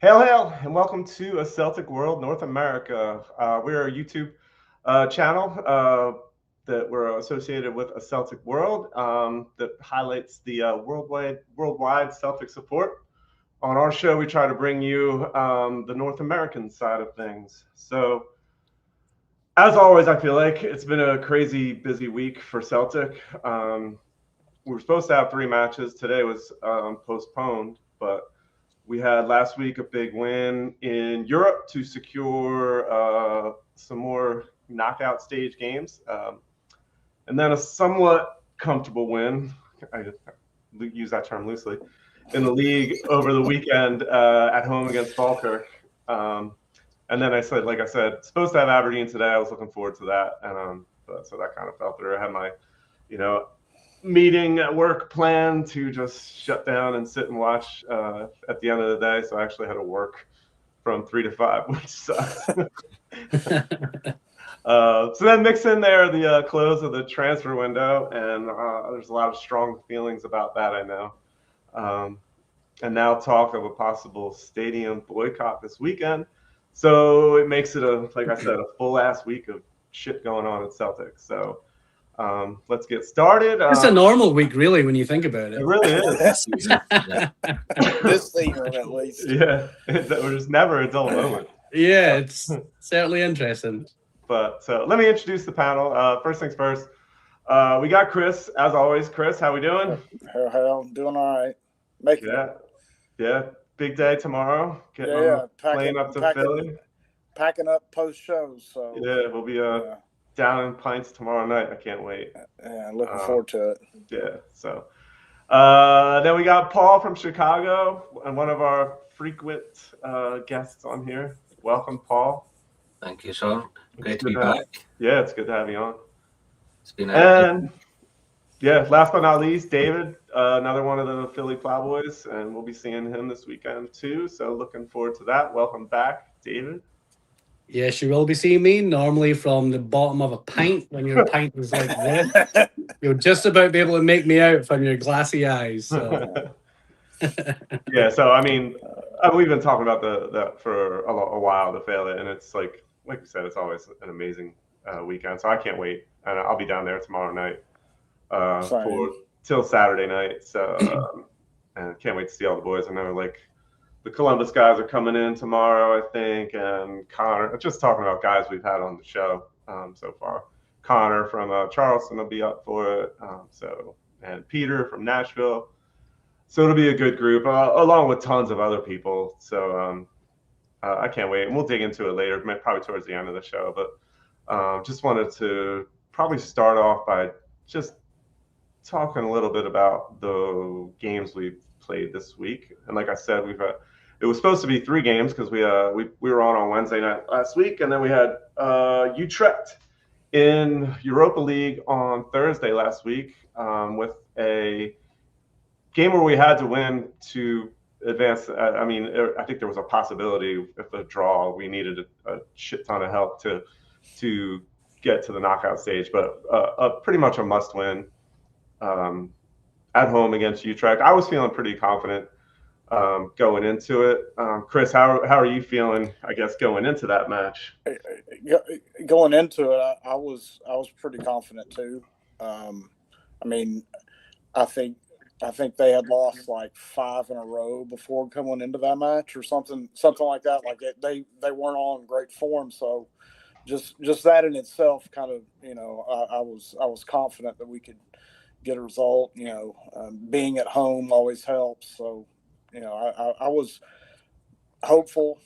Hail, hail, and welcome to A Celtic World North America. We're a YouTube channel that we're associated with A Celtic World that highlights the worldwide Celtic support. On our show, we try to bring you the North American side of things. So, as always, I feel like it's been a crazy busy week for Celtic. We were supposed to have 3 matches. Today was postponed, but we had last week a big win in Europe to secure some more knockout stage games. And then a somewhat comfortable win, I use that term loosely, in the league over the weekend at home against Falkirk. And then like I said, supposed to have Aberdeen today. I was looking forward to that. And so that kind of fell through. I had my, meeting at work planned to just shut down and sit and watch at the end of the day. So I actually had to work from 3 to 5, which sucks. So then mix in there the close of the transfer window, and there's a lot of strong feelings about that, I know. And now talk of a possible stadium boycott this weekend. So it makes it like I said, a full ass week of shit going on at Celtic. So let's get started. It's a normal week, really, when you think about it. It really is. This season, at least. Yeah, there's never a dull moment. Yeah, it's certainly interesting. But so let me introduce the panel. First things first, we got Chris, as always. Chris, how we doing? Hell, doing all right. Yeah. Big day tomorrow. Playing up to Philly. Packing up post shows. So yeah, we'll be down in pints tomorrow night. I can't wait. Yeah, looking forward to it. Yeah. So then we got Paul from Chicago and one of our frequent guests on here. Welcome, Paul. Thank you, Sean. Great to be back. Yeah, it's good to have you on. It's been last but not least, David, another one of the Philly Plough Bhoys, and we'll be seeing him this weekend too. So looking forward to that. Welcome back, David. Yes, you will be seeing me normally from the bottom of a pint when your pint is like this. You'll just about be able to make me out from your glassy eyes. So. Yeah, so I mean, we've been talking about that for a while, the failure, and it's like you said, it's always an amazing weekend. So I can't wait, and I'll be down there tomorrow night till Saturday night. So and can't wait to see all the boys. I know the Columbus guys are coming in tomorrow, I think, and Connor. Just talking about guys we've had on the show so far. Connor from Charleston will be up for it. And Peter from Nashville. So it'll be a good group, along with tons of other people. So I can't wait. And we'll dig into it later, probably towards the end of the show. But just wanted to probably start off by just talking a little bit about the games we've played this week. And like I said, it was supposed to be 3 games because we were on Wednesday night last week, and then we had Utrecht in Europa League on Thursday last week with a game where we had to win to advance. I mean, I think there was a possibility if a draw, we needed a shit ton of help to get to the knockout stage, but pretty much a must win at home against Utrecht. I was feeling pretty confident going into it. Chris, how are you feeling, I guess, going into that match? Going into it, I was pretty confident too. I mean, I think they had lost like 5 in a row before coming into that match or something like that. Like they weren't on great form, so just that in itself kind of, I was confident that we could get a result. Being at home always helps. So, I was hopeful,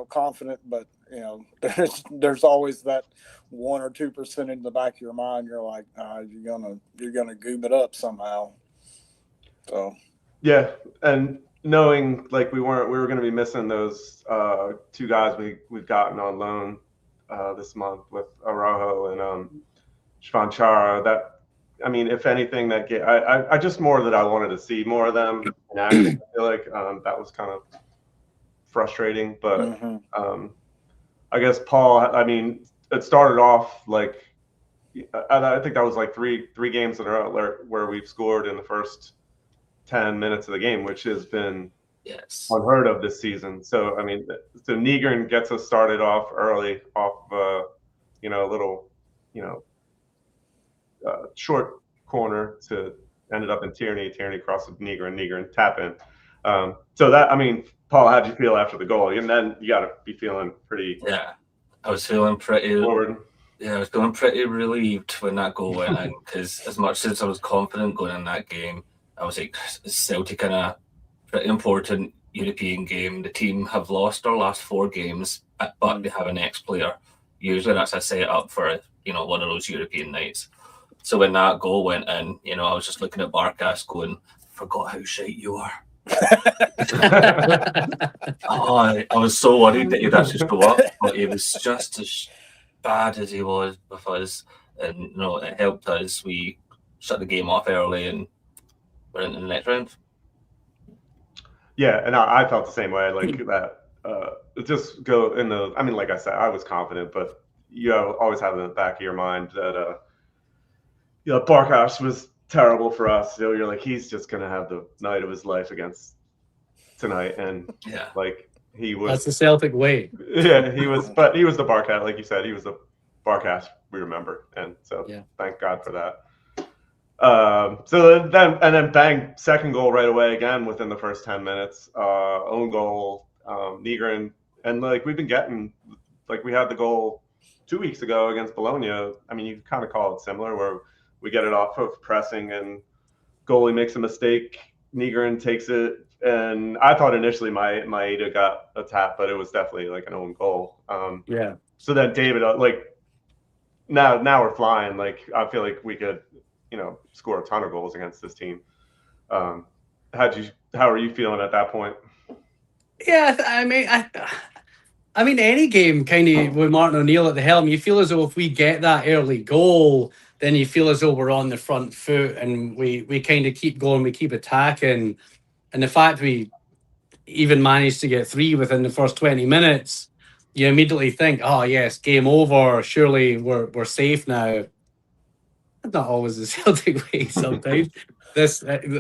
confident, but there's always that 1 or 2% in the back of your mind. You're like, you're gonna goob it up somehow. So yeah, and knowing we were going to be missing those 2 guys we've gotten on loan this month with Araujo and Shvanchara. That, I mean, if anything, that game, I just more that I wanted to see more of them in action. I feel like that was kind of frustrating, but I guess Paul, I mean, it started off I think that was three games in a row where we've scored in the first 10 minutes of the game, which has been Yes. unheard of this season. So I mean, so Negrin gets us started off early, off a little, short corner to ended up in Tierney. Tierney crosses Negrin tap in. So that, I mean, Paul, how'd you feel after the goal? And then you got to be feeling pretty. Yeah, I was feeling pretty. Forward. Yeah, I was feeling pretty relieved when that goal went in, because as much as I was confident going in that game, I was like, Celtic in a pretty important European game. The team have lost their last 4 games, but they have an ex-player. Usually that's a set up for one of those European nights. So when that goal went in, I was just looking at Barkas going, forgot how shite you are. I was so worried that he'd actually go up, but he was just as bad as he was with us, and it helped us. We shut the game off early and we're into the next round. Yeah, and I felt the same way. Like that, just go in the. I mean, like I said, I was confident, but you always have in the back of your mind that Barkas was terrible for us. You're like, he's just gonna have the night of his life against tonight, and like he was. That's the Celtic way. Yeah, he was, but he was the Barkas, like you said, he was the Barkas we remember, and so thank God for that. So then bang, second goal right away again within the first 10 minutes. Own goal, Negrin, and like we've been getting, like we had the goal 2 weeks ago against Bologna. I mean, you kind of call it similar, where we get it off of pressing and goalie makes a mistake. Negrin takes it, and I thought initially Maeda got a tap, but it was definitely like an own goal. So then David, like now we're flying. Like I feel like we could, score a ton of goals against this team. How are you feeling at that point? Yeah, I mean, any game kind of with Martin O'Neill at the helm, you feel as though if we get that early goal, then you feel as though we're on the front foot and we kind of keep going, we keep attacking. And the fact we even managed to get 3 within the first 20 minutes, you immediately think, oh, yes, game over. Surely we're safe now. That's not always the Celtic way sometimes,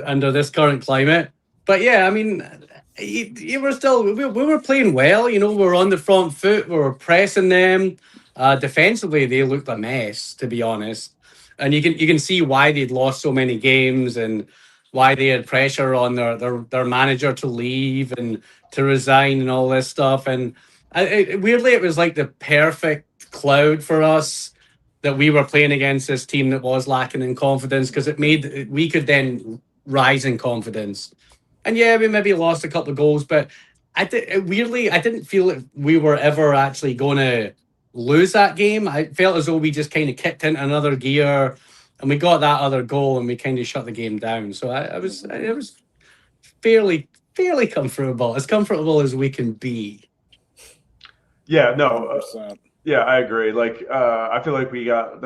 under this current climate. But yeah, I mean, we were playing well. We were on the front foot. We were pressing them. Defensively, they looked a mess, to be honest. And you can see why they'd lost so many games and why they had pressure on their manager to leave and to resign and all this stuff. And weirdly, it was like the perfect cloud for us that we were playing against this team that was lacking in confidence, because we could then rise in confidence. And yeah, we maybe lost a couple of goals, but weirdly, I didn't feel that we were ever actually going to lose that game. I felt as though we just kind of kicked into another gear, and we got that other goal, and we kind of shut the game down. So it was fairly comfortable, as comfortable as we can be. Yeah, no, yeah, I agree. Like, I feel like we got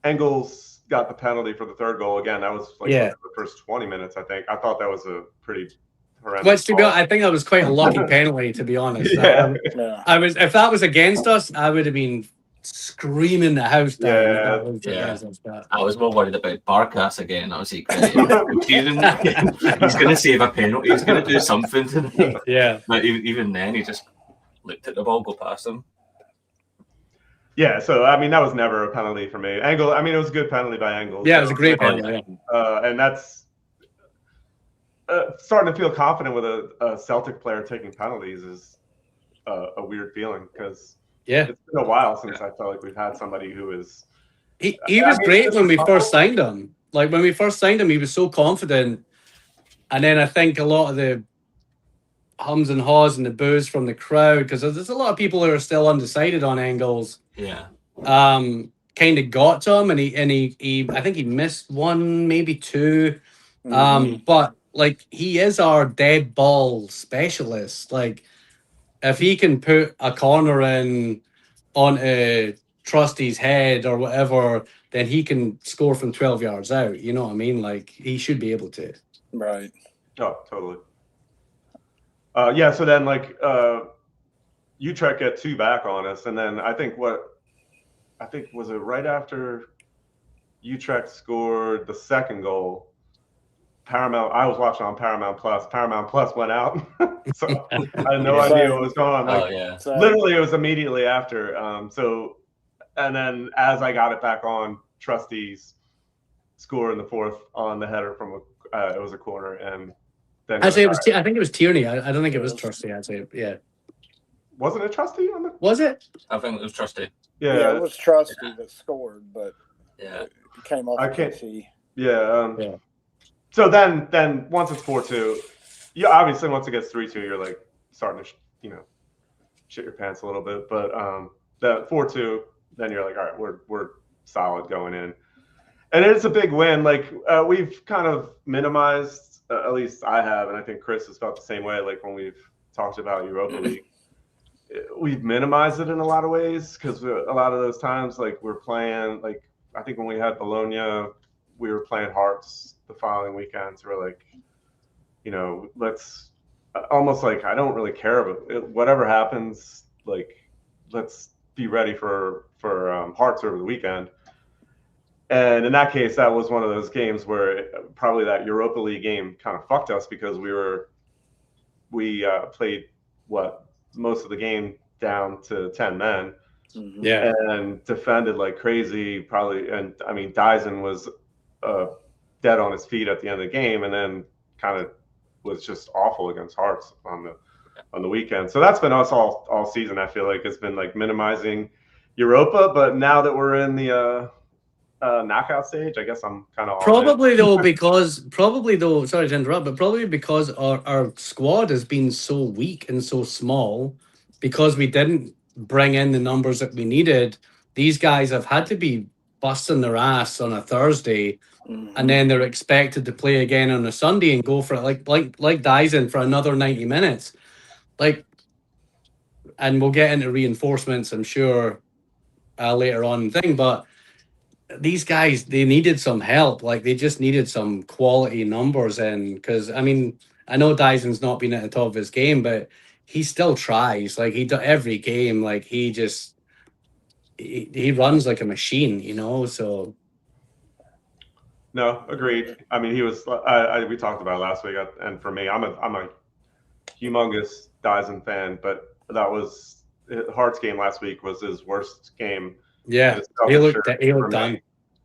Engels got the penalty for the third goal again. That was like the first 20 minutes, I think. I thought that was a pretty horrendous goal. I think that was quite a lucky penalty, to be honest. I was, if that was against us, I would have been screaming the house down. I was more worried about Barkas again. I was like, he's going to save a penalty. He's going to do something tonight. Yeah. But even then, he just looked at the ball go past him. Yeah, so I mean that was never a penalty for me. Engel, I mean it was a good penalty by Engel. Yeah, it was a great penalty. And that's starting to feel confident with a Celtic player taking penalties is a weird feeling, because it's been a while since I felt like we've had somebody who is. He was great when we first signed him. Like when we first signed him, he was so confident, and then I think a lot of the hums and haws and the boos from the crowd, because there's a lot of people who are still undecided on Engels. Yeah. Kind of got to him, and he I think he missed 1, maybe 2. But like he is our dead ball specialist. Like if he can put a corner in onto Trusty's head or whatever, then he can score from 12 yards out. You know what I mean? Like he should be able to. Right. Oh, totally. So then Utrecht get 2 back on us, and then I think was it right after Utrecht scored the second goal, Paramount. I was watching on Paramount Plus. Paramount Plus went out, so I had no idea what was going on. Like, literally, it was immediately after. And then as I got it back on, Trustees score in the fourth on the header from it was a corner, and then Actually, I think it was Tierney. I don't think it was Trusty. I'd say, yeah. Wasn't it Trusty on the? Was it? I think it was Trusty. Yeah, it was Trusty that scored, but it came off. I can't. See. Yeah. So then once it's 4-2, you obviously once it gets 3-2, you're like starting to shit your pants a little bit. But the 4-2, then you're like, all right, we're solid going in, and it's a big win. Like we've kind of minimized, at least I have, and I think Chris has felt the same way. Like when we've talked about Europa League, we've minimized it in a lot of ways because a lot of those times, like we're playing, like I think when we had Bologna, we were playing Hearts the following weekend. So we're like, let's almost like I don't really care about it. Whatever happens. Like, let's be ready for Hearts over the weekend. And in that case, that was one of those games where probably that Europa League game kind of fucked us because we played most of the game down to 10 men. Yeah. And defended like crazy, probably. And I mean, Dyson was dead on his feet at the end of the game, and then kind of was just awful against Hearts on the weekend. So that's been us all season. I feel like it's been like minimizing Europa, but now that we're in the knockout stage, I guess I'm kind of probably sorry to interrupt, but probably because our squad has been so weak and so small, because we didn't bring in the numbers that we needed. These guys have had to be busting their ass on a Thursday, and then they're expected to play again on a Sunday and go for it like Dyson for another 90 minutes. Like, and we'll get into reinforcements, I'm sure, later on thing, but these guys, they needed some help. Like, they just needed some quality numbers in, because I mean, I know Dyson's not been at the top of his game, but he still tries. Like, he does every game. Like, he runs like a machine, so. No, agreed. I mean, he was. We talked about it last week, and for me, I'm a humongous Dyson fan, but that was Hart's game last week was his worst game. Yeah, he looked done.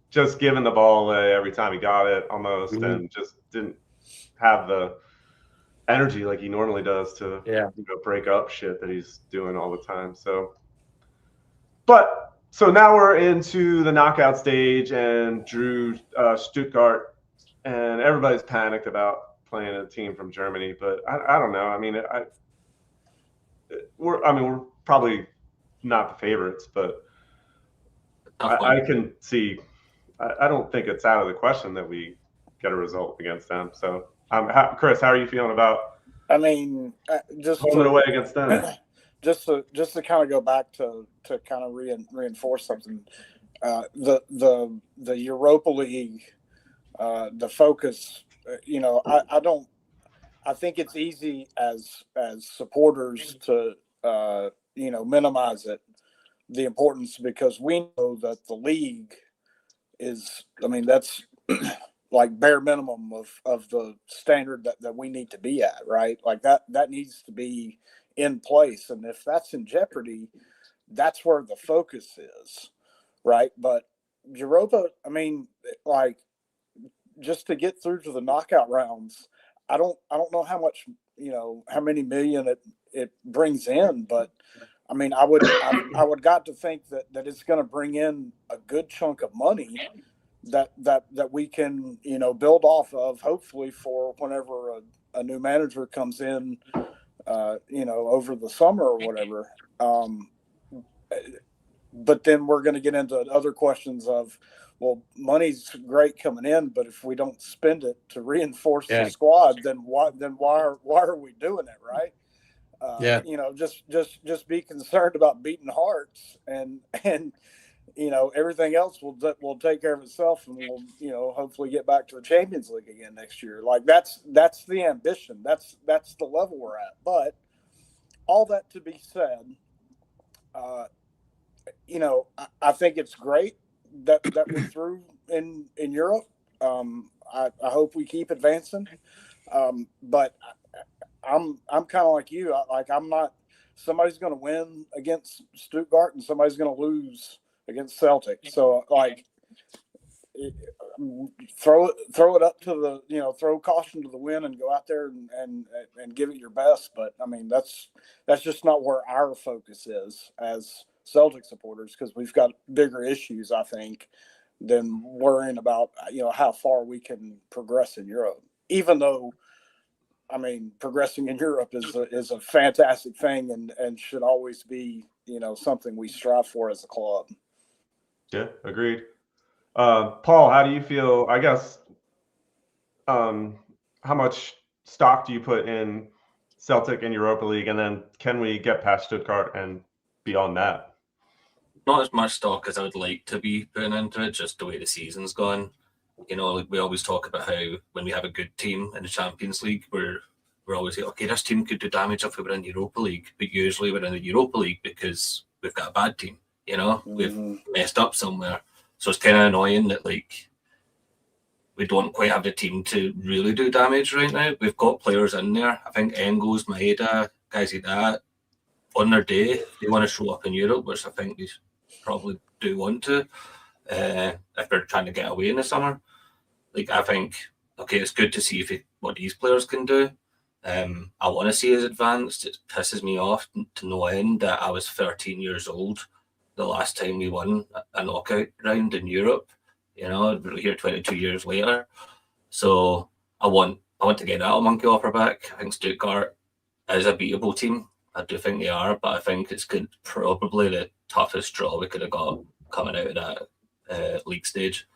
Just giving the ball away every time he got it, almost, and just didn't have the energy like he normally does to break up shit that he's doing all the time. So now we're into the knockout stage, and Drew Stuttgart, and everybody's panicked about playing a team from Germany, but I don't know. I mean, we're probably not the favorites, but I can see. I don't think it's out of the question that we get a result against them. So, Chris, how are you feeling about? I mean, just holding away against them. Just to kind of go back to kind of reinforce something, the Europa League, the focus. I think it's easy as supporters to minimize it, the importance, because we know that the league is, I mean, that's like bare minimum of the standard that we need to be at, right? Like that needs to be in place. And if that's in jeopardy, that's where the focus is, right? But Europa, I mean, like, just to get through to the knockout rounds, I don't know how much, how many million it brings in, but I mean, I would got to think that it's going to bring in a good chunk of money that we can, build off of, hopefully, for whenever a new manager comes in, over the summer or whatever. But then we're going to get into other questions of, well, money's great coming in, but if we don't spend it to reinforce the squad, then why are we doing it, right? Just be concerned about beating Hearts, and everything else will take care of itself, and we'll hopefully get back to the Champions League again next year. Like, that's the ambition. That's the level we're at. But all that to be said, I think it's great that we're through in Europe. I hope we keep advancing. But I'm kind of like you. I'm not. Somebody's going to win against Stuttgart, and somebody's going to lose against Celtic. So throw it up to the throw caution to the wind and go out there and give it your best. But I mean that's just not where our focus is as Celtic supporters, because we've got bigger issues, I think, than worrying about how far we can progress in Europe. Even though, I mean, progressing in Europe is a fantastic thing and should always be something we strive for as a club. Yeah, agreed. Paul, how do you feel? I guess, how much stock do you put in Celtic and Europa League, and then can we get past Stuttgart and beyond that? Not as much stock as I would like to be putting into it, just the way the season's gone. Like we always talk about how when we have a good team in the Champions League, we're always like, okay, this team could do damage if we were in the Europa League, but usually we're in the Europa League because we've got a bad team. We've messed up somewhere. So it's kind of annoying that we don't quite have the team to really do damage right now. We've got players in there. I think Engels, Maeda, guys like that, on their day, they want to show up in Europe, which I think they probably do want to, if they're trying to get away in the summer. I think, okay, it's good to see what these players can do. I want to see us advanced. It pisses me off to no end that I was 13 years old the last time we won a knockout round in Europe. We're here 22 years later. So I want to get that monkey off our back. I think Stuttgart is a beatable team. I do think they are, but I think it's probably the toughest draw we could have got coming out of that league stage.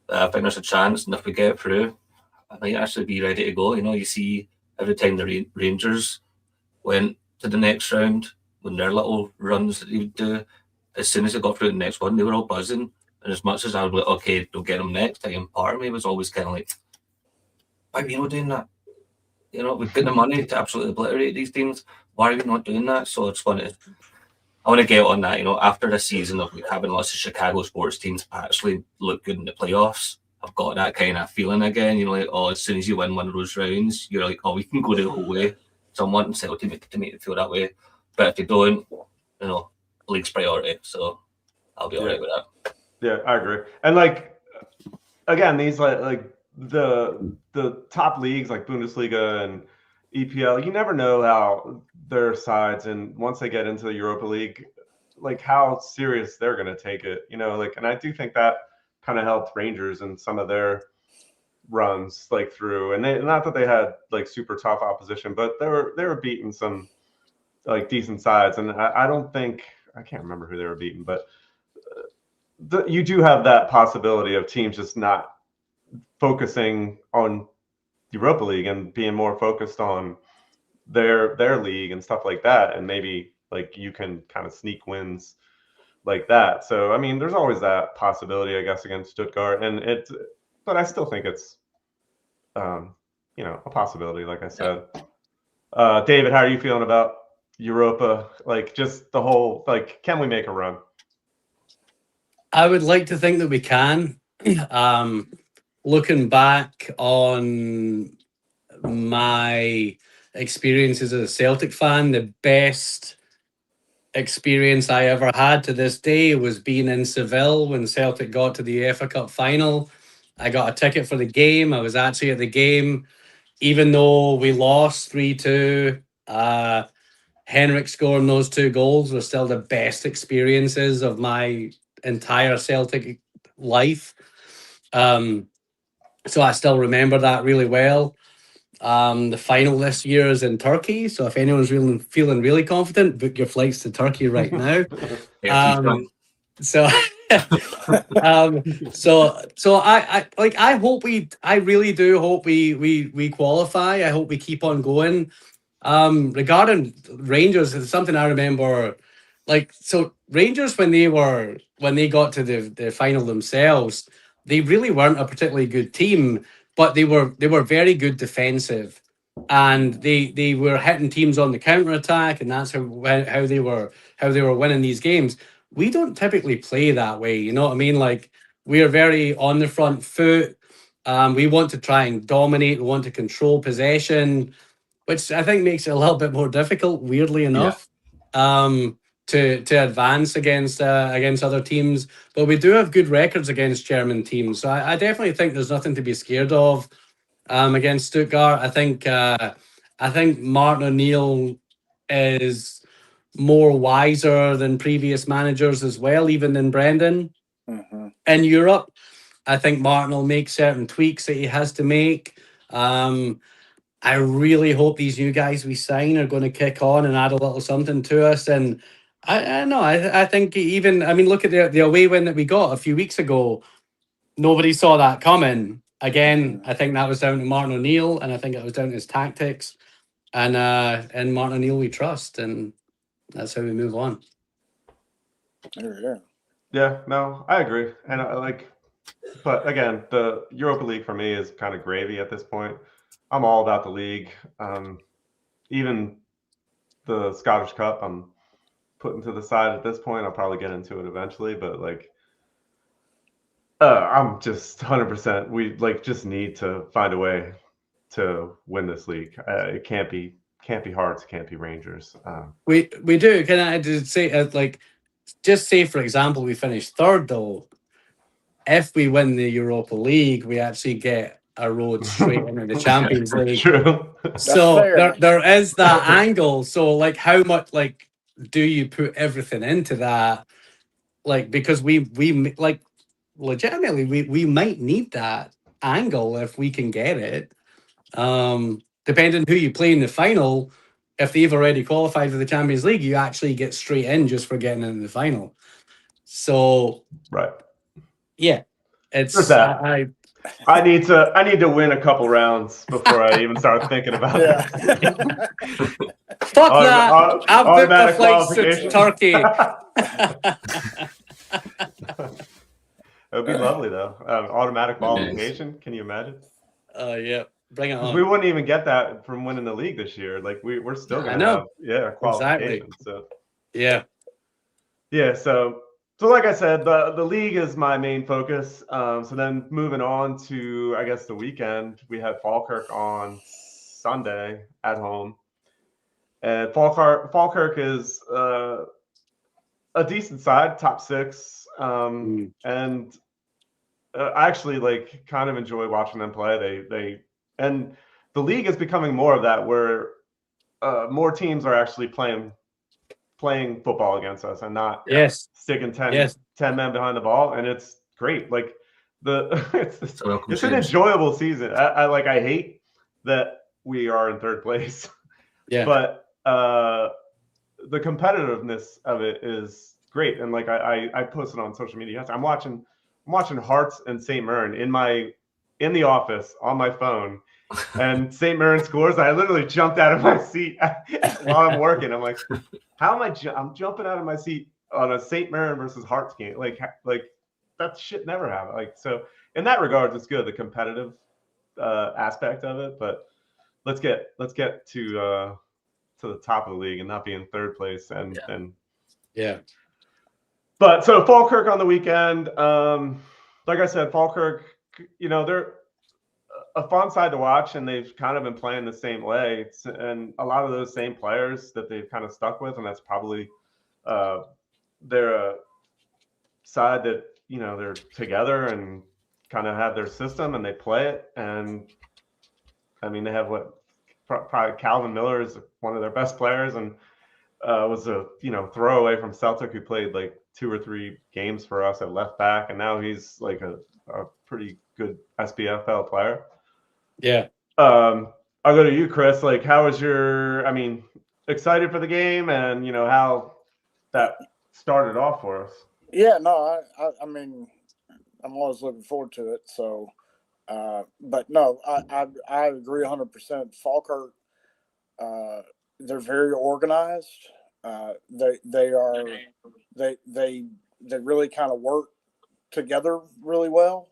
I think there's a chance, and if we get through, I might actually be ready to go. You see, every time the Rangers went to the next round, when their little runs that they would do, as soon as they got through the next one, they were all buzzing. And as much as I would be like, okay, they'll get them next time, part of me was always kind of like, why are we not doing that? We've got the money to absolutely obliterate these teams. Why are we not doing that? So I want to get on that. After the season of having lots of Chicago sports teams actually look good in the playoffs, I've got that kind of feeling again. As soon as you win one of those rounds, you're like, oh, we can go the whole way. So I'm wanting Celtic to make it feel that way. But if they don't, league's priority. So I'll be all right with that. Yeah, I agree. And again, these the top leagues like Bundesliga and EPL, you never know how their sides, and once they get into the Europa League, how serious they're going to take it. And I do think that kind of helped Rangers in some of their runs through, and not that they had super tough opposition, but they were beating some decent sides, and I don't think, I can't remember who they were beating, but you do have that possibility of teams just not focusing on Europa League and being more focused on their league and stuff like that, and maybe you can kind of sneak wins like that. So I mean, there's always that possibility, I guess, against Stuttgart, but I still think it's a possibility, like I said. David, how are you feeling about Europa? Just the whole, can we make a run? I would like to think that we can. Looking back on my experiences as a Celtic fan, the best experience I ever had to this day was being in Seville when Celtic got to the UEFA Cup final. I got a ticket for the game. I was actually at the game, even though we lost 3-2. Henrik scoring those 2 goals were still the best experiences of my entire Celtic life. So I still remember that really well. The final this year is in Turkey, so if anyone's feeling really confident, book your flights to Turkey right now. So I really do hope we qualify. I hope we keep on going. Regarding Rangers, it's something I remember. So Rangers, when they got to the final themselves, they really weren't a particularly good team, but they were very good defensive, and they were hitting teams on the counter attack, and that's how they were winning these games. We don't typically play that way, you know what I mean? We are very on the front foot. We want to try and dominate. We want to control possession, which I think makes it a little bit more difficult, weirdly enough, to advance against other teams. But we do have good records against German teams, so I definitely think there's nothing to be scared of against Stuttgart. I think Martin O'Neill is more wiser than previous managers as well, even than Brendan in Europe. I think Martin will make certain tweaks that he has to make. I really hope these new guys we sign are going to kick on and add a little something to us. And I know, I think even, I mean, look at the away win that we got a few weeks ago. Nobody saw that coming. Again, I think that was down to Martin O'Neill, and I think it was down to his tactics. And Martin O'Neill we trust, and that's how we move on. Yeah, no, I agree. And but again, the Europa League for me is kind of gravy at this point. I'm all about the league. Even the Scottish Cup, I'm putting to the side at this point. I'll probably get into it eventually, but I'm just 100%. We just need to find a way to win this league. It can't be Hearts, can't be Rangers. We do. Can I just say just say for example we finish third though. If we win the Europa League, we actually get a road straight into the Champions League. True. So there is that angle. So how much do you put everything into that? Because we legitimately we might need that angle if we can get it. Depending who you play in the final, if they've already qualified for the Champions League, you actually get straight in just for getting into the final. So right. Yeah, it's that. I need to win a couple rounds before I even start thinking about it. Fuck that! I've booked the flights to Turkey. It would be lovely though. Automatic qualification. Can you imagine? Yeah, bring it on. We wouldn't even get that from winning the league this year. We're still gonna have qualification. Exactly. So yeah. So like I said, the league is my main focus. So then moving on to, I guess, the weekend, we had Falkirk on Sunday at home. And Falkirk is a decent side, top 6. And I actually kind of enjoy watching them play. And the league is becoming more of that, where more teams are actually playing football against us and not sticking 10 men behind the ball, and it's great. It's an enjoyable season. I hate that we are in third place, but the competitiveness of it is great. And I posted on social media yesterday. I'm watching Hearts and St. Mirren in the office on my phone. And St. Mirren scores. I literally jumped out of my seat while I'm working. I'm like, how am I'm jumping out of my seat on a St. Mirren versus Hearts game. That shit never happened. So in that regard, it's good, the competitive aspect of it. But let's get to the top of the league and not be in third place. But so Falkirk on the weekend. Like I said, Falkirk, they're a fun side to watch, and they've kind of been playing the same way, and a lot of those same players that they've kind of stuck with, and that's probably they're a side that they're together and kind of have their system and they play it. And I mean, they have probably Calvin Miller is one of their best players, and was a throwaway from Celtic, who played 2 or 3 games for us at left back, and now he's a pretty good SPFL player. Yeah. I'll go to you, Chris. How was excited for the game, and how that started off for us? Yeah, no, I mean, I'm always looking forward to it. So, but no, I agree 100%. Falkirk, they're very organized. They really kind of work together really well.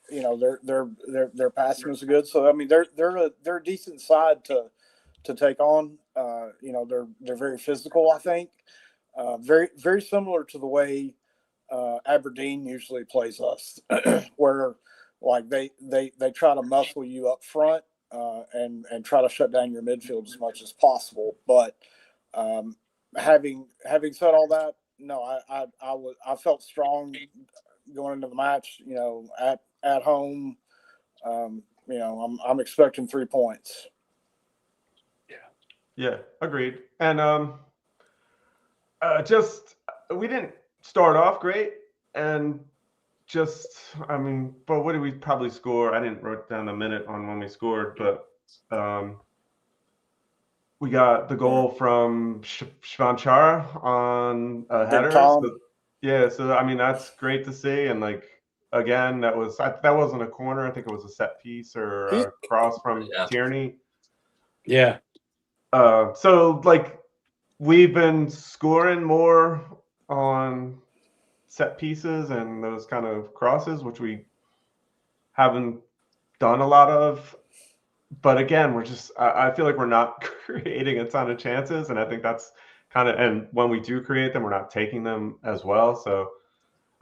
Their passing is good. So I mean, they're a decent side to take on. They're very physical, I think. Very, very similar to the way Aberdeen usually plays us, where like they try to muscle you up front and try to shut down your midfield as much as possible. But having said all that, no, I felt strong going into the match. You know, at home, you know, I'm expecting 3 points. Yeah, agreed. And just we didn't start off great, and just I mean, but what did we probably score? I didn't write down a minute on when we scored, but we got the goal from Shvanchara on a header. So, yeah, so I mean that's great to see, and like again, that wasn't a corner. I think it was a set piece or a cross from Tierney. Yeah. So like we've been scoring more on set pieces and those kind of crosses, which we haven't done a lot of. But again, I feel like we're not creating a ton of chances. And I think that's and when we do create them, we're not taking them as well. So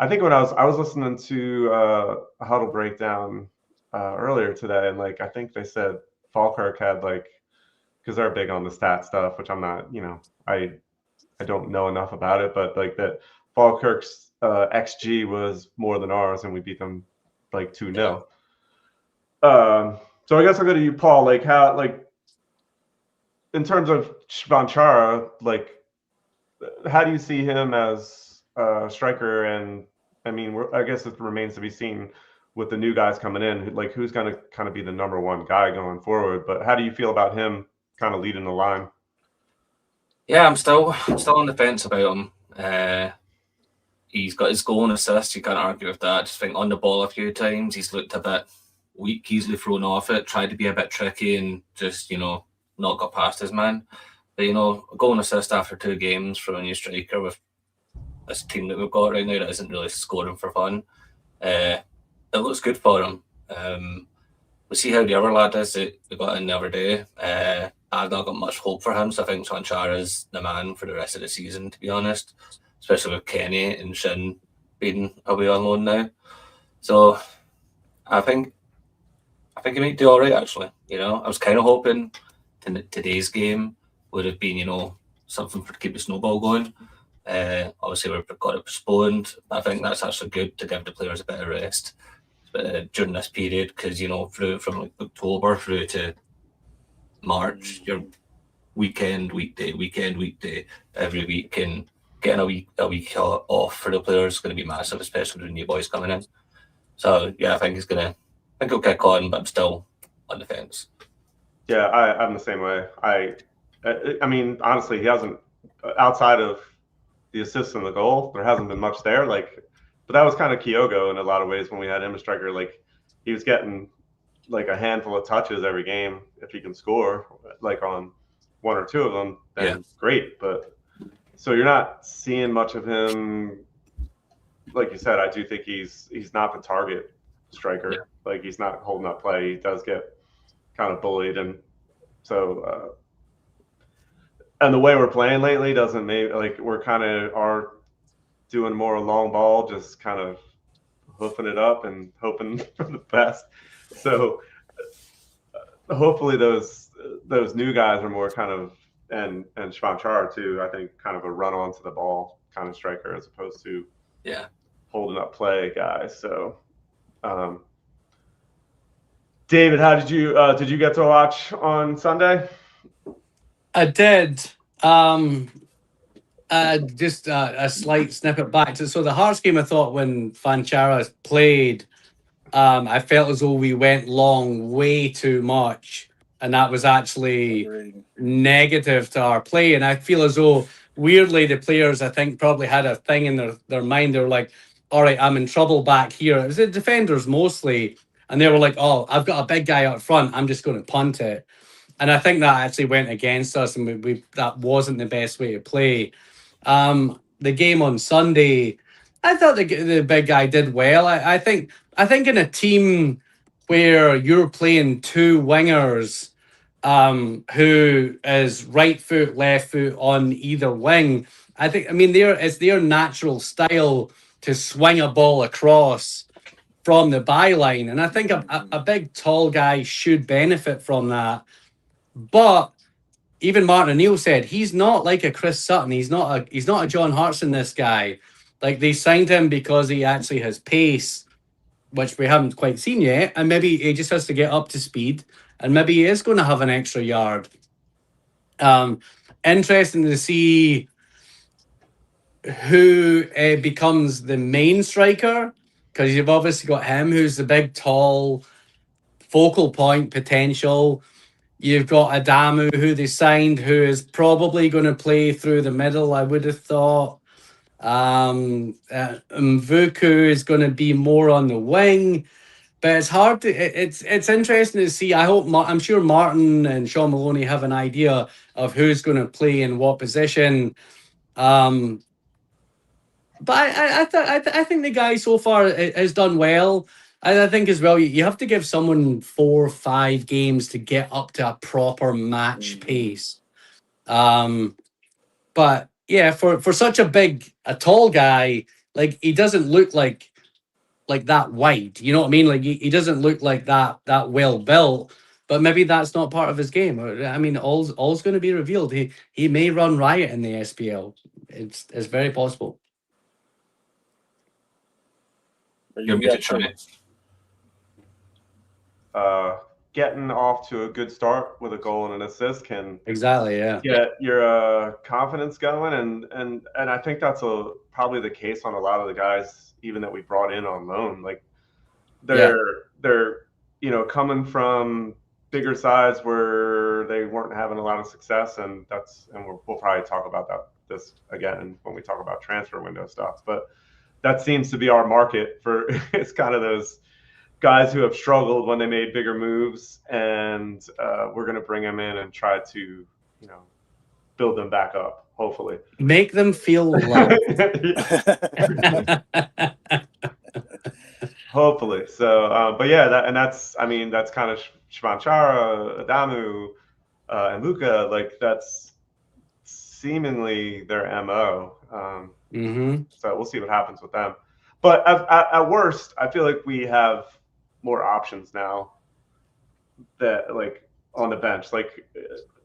I think when I was listening to a huddle breakdown earlier today, and like, I think they said Falkirk had like, because they're big on the stat stuff, which I'm not, you know, I don't know enough about it, but like that Falkirk's XG was more than ours, and we beat them like 2-0. So I guess I'll go to you, Paul. Like how, like in terms of Shvanchara, like how do you see him as a striker? And I mean, I guess it remains to be seen with the new guys coming in, like who's going to kind of be the number one guy going forward. But how do you feel about him kind of leading the line? Yeah, I'm still on the fence about him. He's got his goal and assist. You can't argue with that. Just think on the ball a few times, he's looked a bit weak, easily thrown off it, tried to be a bit tricky and just, you know, not got past his man. But, you know, a goal and assist after 2 games from a new striker with this team that we've got right now that isn't really scoring for fun. It looks good for him. We'll see how the other lad is that we got in the other day. I've not got much hope for him, so I think Shvanchara is the man for the rest of the season, to be honest, especially with Kenny and Shin being away on loan now. So I think he might do all right, actually. You know, I was kind of hoping today's game would have been, you know, something to keep the snowball going. Obviously, we've got it postponed. I think that's actually good to give the players a bit of rest during this period, because, you know, from like October through to March, you're weekend, weekday, every week, and getting a week off for the players is going to be massive, especially with the new boys coming in. So yeah, I think he'll kick on, but I'm still on the fence. Yeah, I'm the same way. I mean, honestly, he hasn't, outside of the assist and the goal, there hasn't been much there. Like, but that was kind of Kyogo in a lot of ways when we had him as striker. Like, he was getting like a handful of touches every game. If he can score like on 1 or 2 of them, then great. But so you're not seeing much of him. Like you said, I do think he's not the target striker. Yeah. Like, he's not holding up play. He does get kind of bullied, and so and the way we're playing lately doesn't make, like, we're kind of are doing more long ball, just kind of hoofing it up and hoping for the best. So hopefully those new guys are more kind of, and Shvanchara too, I think, kind of a run onto the ball kind of striker as opposed to holding up play guy. So David, how did you get to watch on Sunday? I did. Just a slight snippet back to, so the Hearts game, I thought when Shvanchara played, I felt as though we went long way too much, and that was actually negative to our play. And I feel as though, weirdly, the players, I think, probably had a thing in their mind. They were like, all right, I'm in trouble back here. It was the defenders mostly, and they were like, oh, I've got a big guy up front, I'm just going to punt it. And I think that actually went against us, and we that wasn't the best way to play. The game on Sunday, I thought the big guy did well. I think in a team where you're playing 2 wingers, who is right foot, left foot on either wing, it's their natural style to swing a ball across from the byline. And I think a big, tall guy should benefit from that. But even Martin O'Neill said he's not like a Chris Sutton. He's not a John Hartson, this guy. Like, they signed him because he actually has pace, which we haven't quite seen yet. And maybe he just has to get up to speed. And maybe he is going to have an extra yard. Interesting to see who becomes the main striker, because you've obviously got him, who's the big, tall, focal point potential. You've got Adamu, who they signed, who is probably going to play through the middle, I would have thought. Mvuku is going to be more on the wing. But it's hard to. It's interesting to see. I'm sure Martin and Sean Maloney have an idea of who's going to play in what position. But I think the guy so far has done well. I think as well, you have to give someone 4 or 5 games to get up to a proper match pace. But yeah, for such a tall guy, like, he doesn't look like that wide. You know what I mean? Like, he doesn't look like that well built. But maybe that's not part of his game. I mean, all's going to be revealed. He may run riot in the SPL. It's very possible. You're muted, Tony. Getting off to a good start with a goal and an assist can get your confidence going, and I think that's probably the case on a lot of the guys even that we brought in on loan. Like, they're coming from bigger sides where they weren't having a lot of success, and we'll probably talk about this again when we talk about transfer window stuff. But that seems to be our market for it's kind of those guys who have struggled when they made bigger moves, and we're going to bring them in and try to, build them back up, hopefully. Make them feel loved. Hopefully. So, but yeah, that's kind of Shvanchara, Adamu, and Luka. Like, that's seemingly their MO. So we'll see what happens with them. But at worst, I feel like we have more options now that, like, on the bench. Like,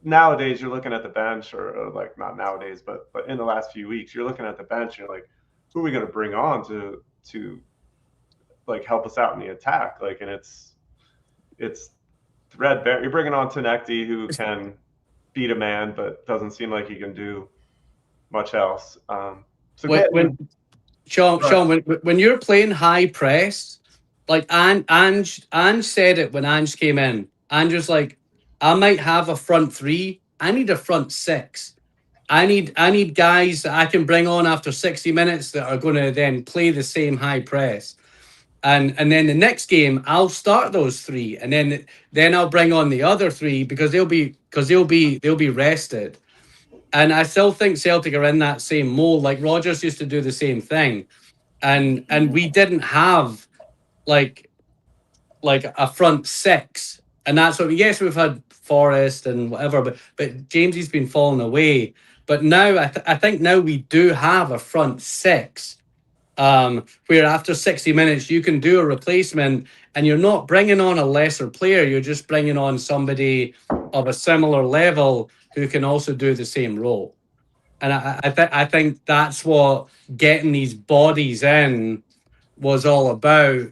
nowadays you're looking at the bench, or like, not nowadays, but in the last few weeks, you're looking at the bench and you're like, who are we going to bring on to like help us out in the attack? Like, and it's threadbare. You're bringing on Tenecti, who can beat a man, but doesn't seem like he can do much else. Sean, when you're playing high press, like, Ange said it when Ange came in. Ange was like, I might have a front 3. I need a front 6. I need guys that I can bring on after 60 minutes that are going to then play the same high press. And then the next game, I'll start those 3, and then I'll bring on the other 3 because they'll be rested. And I still think Celtic are in that same mold. Like, Rodgers used to do the same thing, and we didn't have like a front 6, and that's what. Yes, we've had Forrest and whatever, but Jamesy's been falling away. But now I think now we do have a front 6, where after 60 minutes you can do a replacement, and you're not bringing on a lesser player. You're just bringing on somebody of a similar level who can also do the same role. And I think that's what getting these bodies in was all about.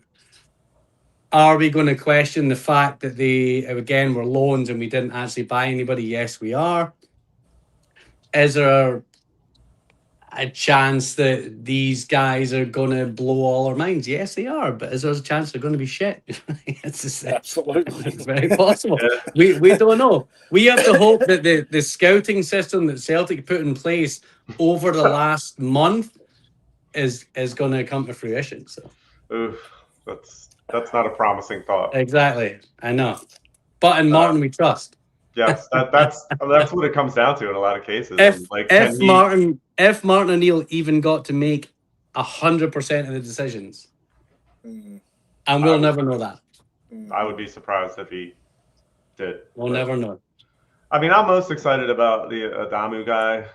Are we going to question the fact that they, again, were loans and we didn't actually buy anybody? Yes, we are. Is there a chance that these guys are going to blow all our minds? Yes, they are. But is there a chance they're going to be shit? Absolutely. It's very possible. We don't know. We have to hope that the scouting system that Celtic put in place over the last month is going to come to fruition. So, that's not a promising thought. Exactly. I know. But in Martin, we trust. Yes, that's what it comes down to in a lot of cases. If Martin O'Neill even got to make 100% of the decisions, and we'll never know that. I would be surprised if he did. We'll never know. I mean, I'm most excited about the Adamu guy,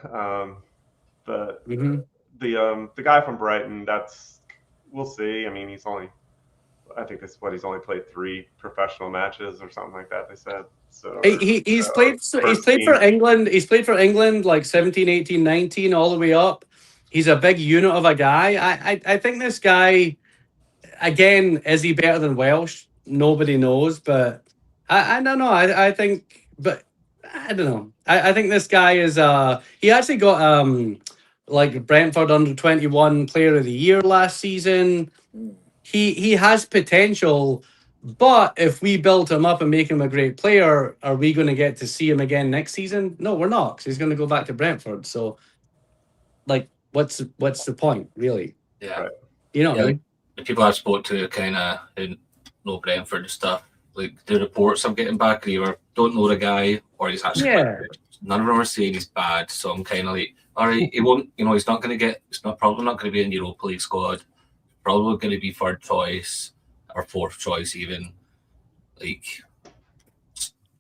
but the guy from Brighton. We'll see. I mean, he's only I think this what he's only played 3 professional matches or something like that. They said so. He's played for England. He's played for England like 17, 18, 19, all the way up. He's a big unit of a guy. I think this guy, again, is he better than Welsh? Nobody knows, but I don't know. I think, but I don't know. I think this guy is he actually got like Brentford under-21 player of the year last season. He has potential, but if we build him up and make him a great player, are we going to get to see him again next season? No, we're not, because he's going to go back to Brentford. So, like, what's the point, really? Yeah. You know what I mean? The people I've spoke to kind of know Brentford and stuff, like the reports I'm getting back either don't know the guy or he's actually none of them are saying he's bad. So I'm kind of like, all right, he won't, he's not going to get, probably not going to be in the Europa League squad, probably going to be 3rd choice or 4th choice even. Like,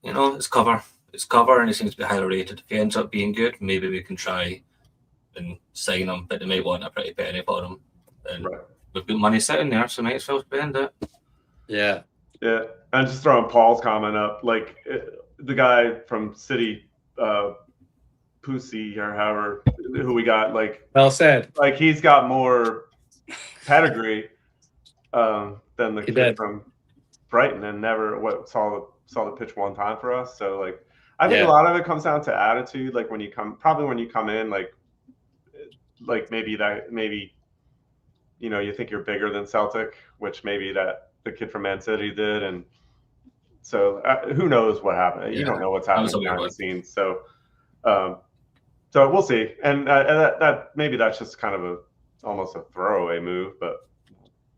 it's cover. It's cover and he seems to be highly rated. If he ends up being good, maybe we can try and sign him, but they might want a pretty penny for him. And we've got money sitting there, so might as well spend it. Yeah. I'm just throwing Paul's comment up. Like, the guy from City, Pussy or however, who we got, like, well said. Like, he's got more pedigree than the kid from Brighton, and never saw the pitch one time for us. So, like, I think a lot of it comes down to attitude. Like, when you come in, like maybe you think you're bigger than Celtic, which maybe that the kid from Man City did, and so who knows what happened? You don't know what's happening behind the scenes. So, so we'll see, and that maybe that's just kind of almost a throwaway move, but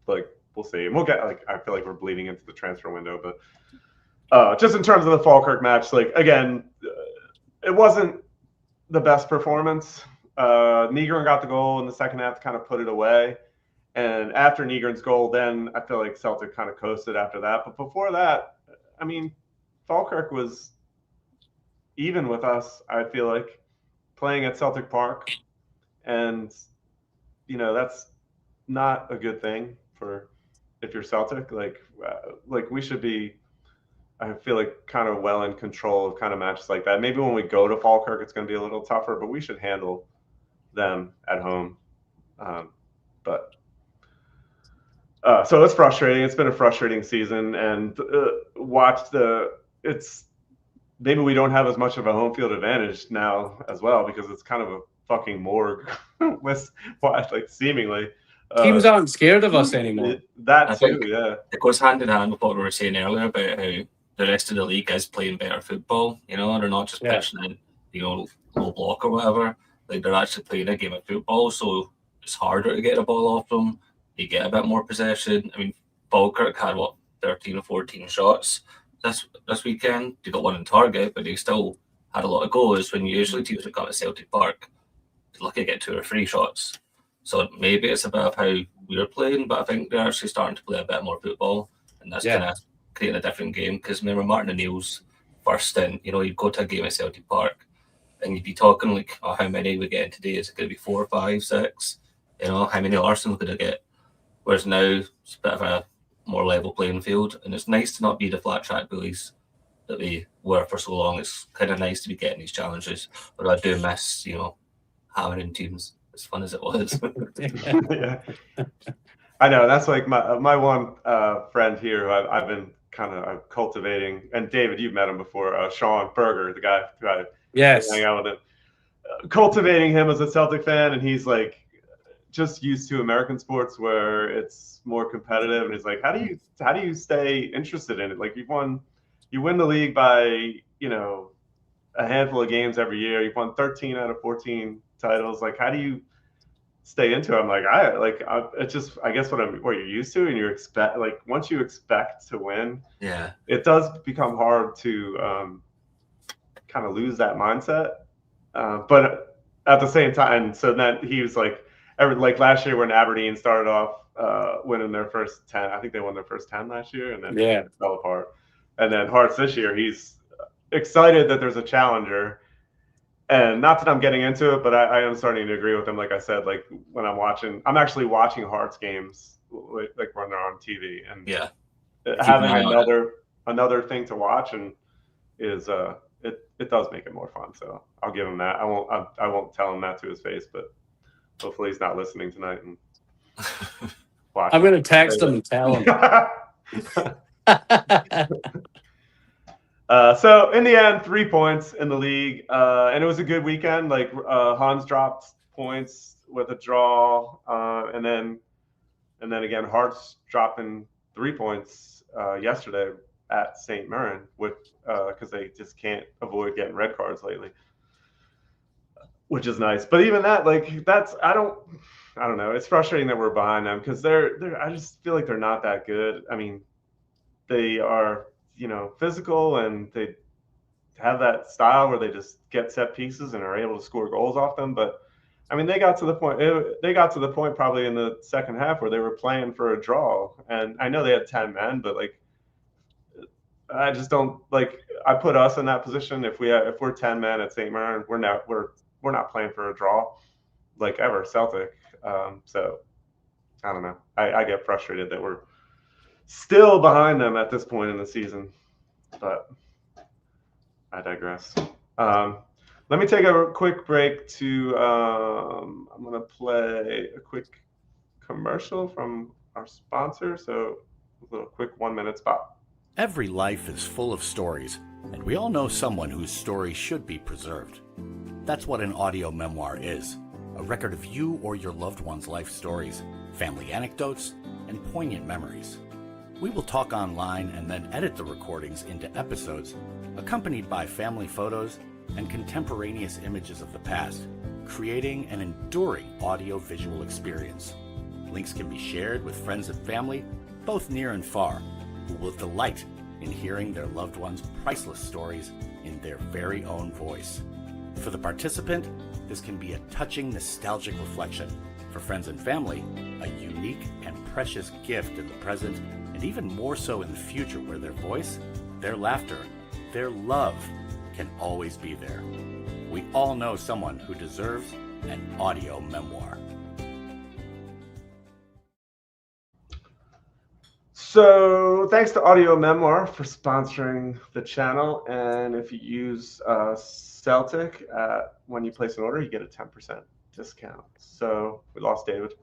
like we'll see, and we'll get I feel like we're bleeding into the transfer window, but just in terms of the Falkirk match, like again, it wasn't the best performance. Nygren got the goal in the second half to kind of put it away. And after Nygren's goal, then I feel like Celtic kind of coasted after that. But before that, I mean, Falkirk was even with us, I feel like, playing at Celtic Park. And, that's not a good thing for if you're Celtic. Like we should be, I feel like, kind of well in control of kind of matches like that. Maybe when we go to Falkirk, it's going to be a little tougher, but we should handle them at home. So it's frustrating. It's been a frustrating season, and maybe we don't have as much of a home field advantage now as well, because it's kind of a fucking morgue with seemingly. Teams aren't scared of us anymore. That too, yeah. It goes hand in hand with what we were saying earlier about how the rest of the league is playing better football. They're not just pitching in, low block or whatever. Like, they're actually playing a game of football, so it's harder to get the ball off them. You get a bit more possession. I mean, Falkirk had 13 or 14 shots this weekend. They got one in target, but they still had a lot of goals. When usually teams that come to Celtic Park, they're lucky to get 2 or 3 shots. So maybe it's a bit of how we're playing, but I think they're actually starting to play a bit more football, and that's kind of creating a different game. Because remember, Martin O'Neill's first stint, you'd go to a game at Celtic Park, and you'd be talking like, oh, how many we get in today? Is it going to be 4, 5, 6? How many Arsenal going to get? Whereas now it's a bit of a more level playing field, and it's nice to not be the flat track bullies that we were for so long. It's kind of nice to be getting these challenges, but I do miss, hammering teams as fun as it was. Yeah. I know, that's like my one friend here who I've been kind of cultivating, and David, you've met him before, Sean Berger, the guy who I hang out with him, cultivating him as a Celtic fan, and he's like just used to American sports where it's more competitive, and he's like, how do you stay interested in it? Like, you win the league by a handful of games every year. You've won 13 out of 14 titles. Like, how do you stay into it? I'm like, it's just, I guess what you're used to, and you expect, like, once you expect to win, it does become hard to kind of lose that mindset. But at the same time, so then he was like last year when Aberdeen started off winning their first 10, I think they won their first 10 last year, and then it fell apart. And then Hearts this year, he's excited that there's a challenger. And not that I'm getting into it, but I am starting to agree with him. Like I said, like when I'm actually watching Hearts games like when they're on TV, and Yeah. having another thing to watch and is it does make it more fun. So I'll give him that. I won't tell him that to his face, but hopefully he's not listening tonight and watching. I'm going to text him and tell him. So in the end, 3 points in the league, and it was a good weekend. Like Hans dropped points with a draw, and then again Hearts dropping 3 points yesterday at St. Mirren because they just can't avoid getting red cards lately, which is nice. But even that, like I don't know. It's frustrating that we're behind them because I just feel like they're not that good. I mean, they are, physical, and they have that style where they just get set pieces and are able to score goals off them. But I mean, they got to the point probably in the second half where they were playing for a draw. And I know they had 10 men, but like, I just don't like. I put us in that position. If we're 10 men at St. Mirren, we're not playing for a draw, like ever Celtic. So I don't know. I get frustrated that we're still behind them at this point in the season, but I digress. Let me take a quick break to. I'm gonna play a quick commercial from our sponsor. So a little quick 1 minute spot. Every life is full of stories, and we all know someone whose story should be preserved. That's what an audio memoir is, a record of you or your loved one's life stories, family anecdotes, and poignant memories. We will talk online and then edit the recordings into episodes, accompanied by family photos and contemporaneous images of the past, creating an enduring audio-visual experience. Links can be shared with friends and family, both near and far, who will delight in hearing their loved ones' priceless stories in their very own voice. For the participant, this can be a touching, nostalgic reflection. For friends and family, a unique and precious gift in the present, and even more so in the future, where their voice, their laughter, their love can always be there. We all know someone who deserves an audio memoir. So thanks to Audio Memoir for sponsoring the channel. And if you use Celtic when you place an order, you get a 10% discount. So we lost David.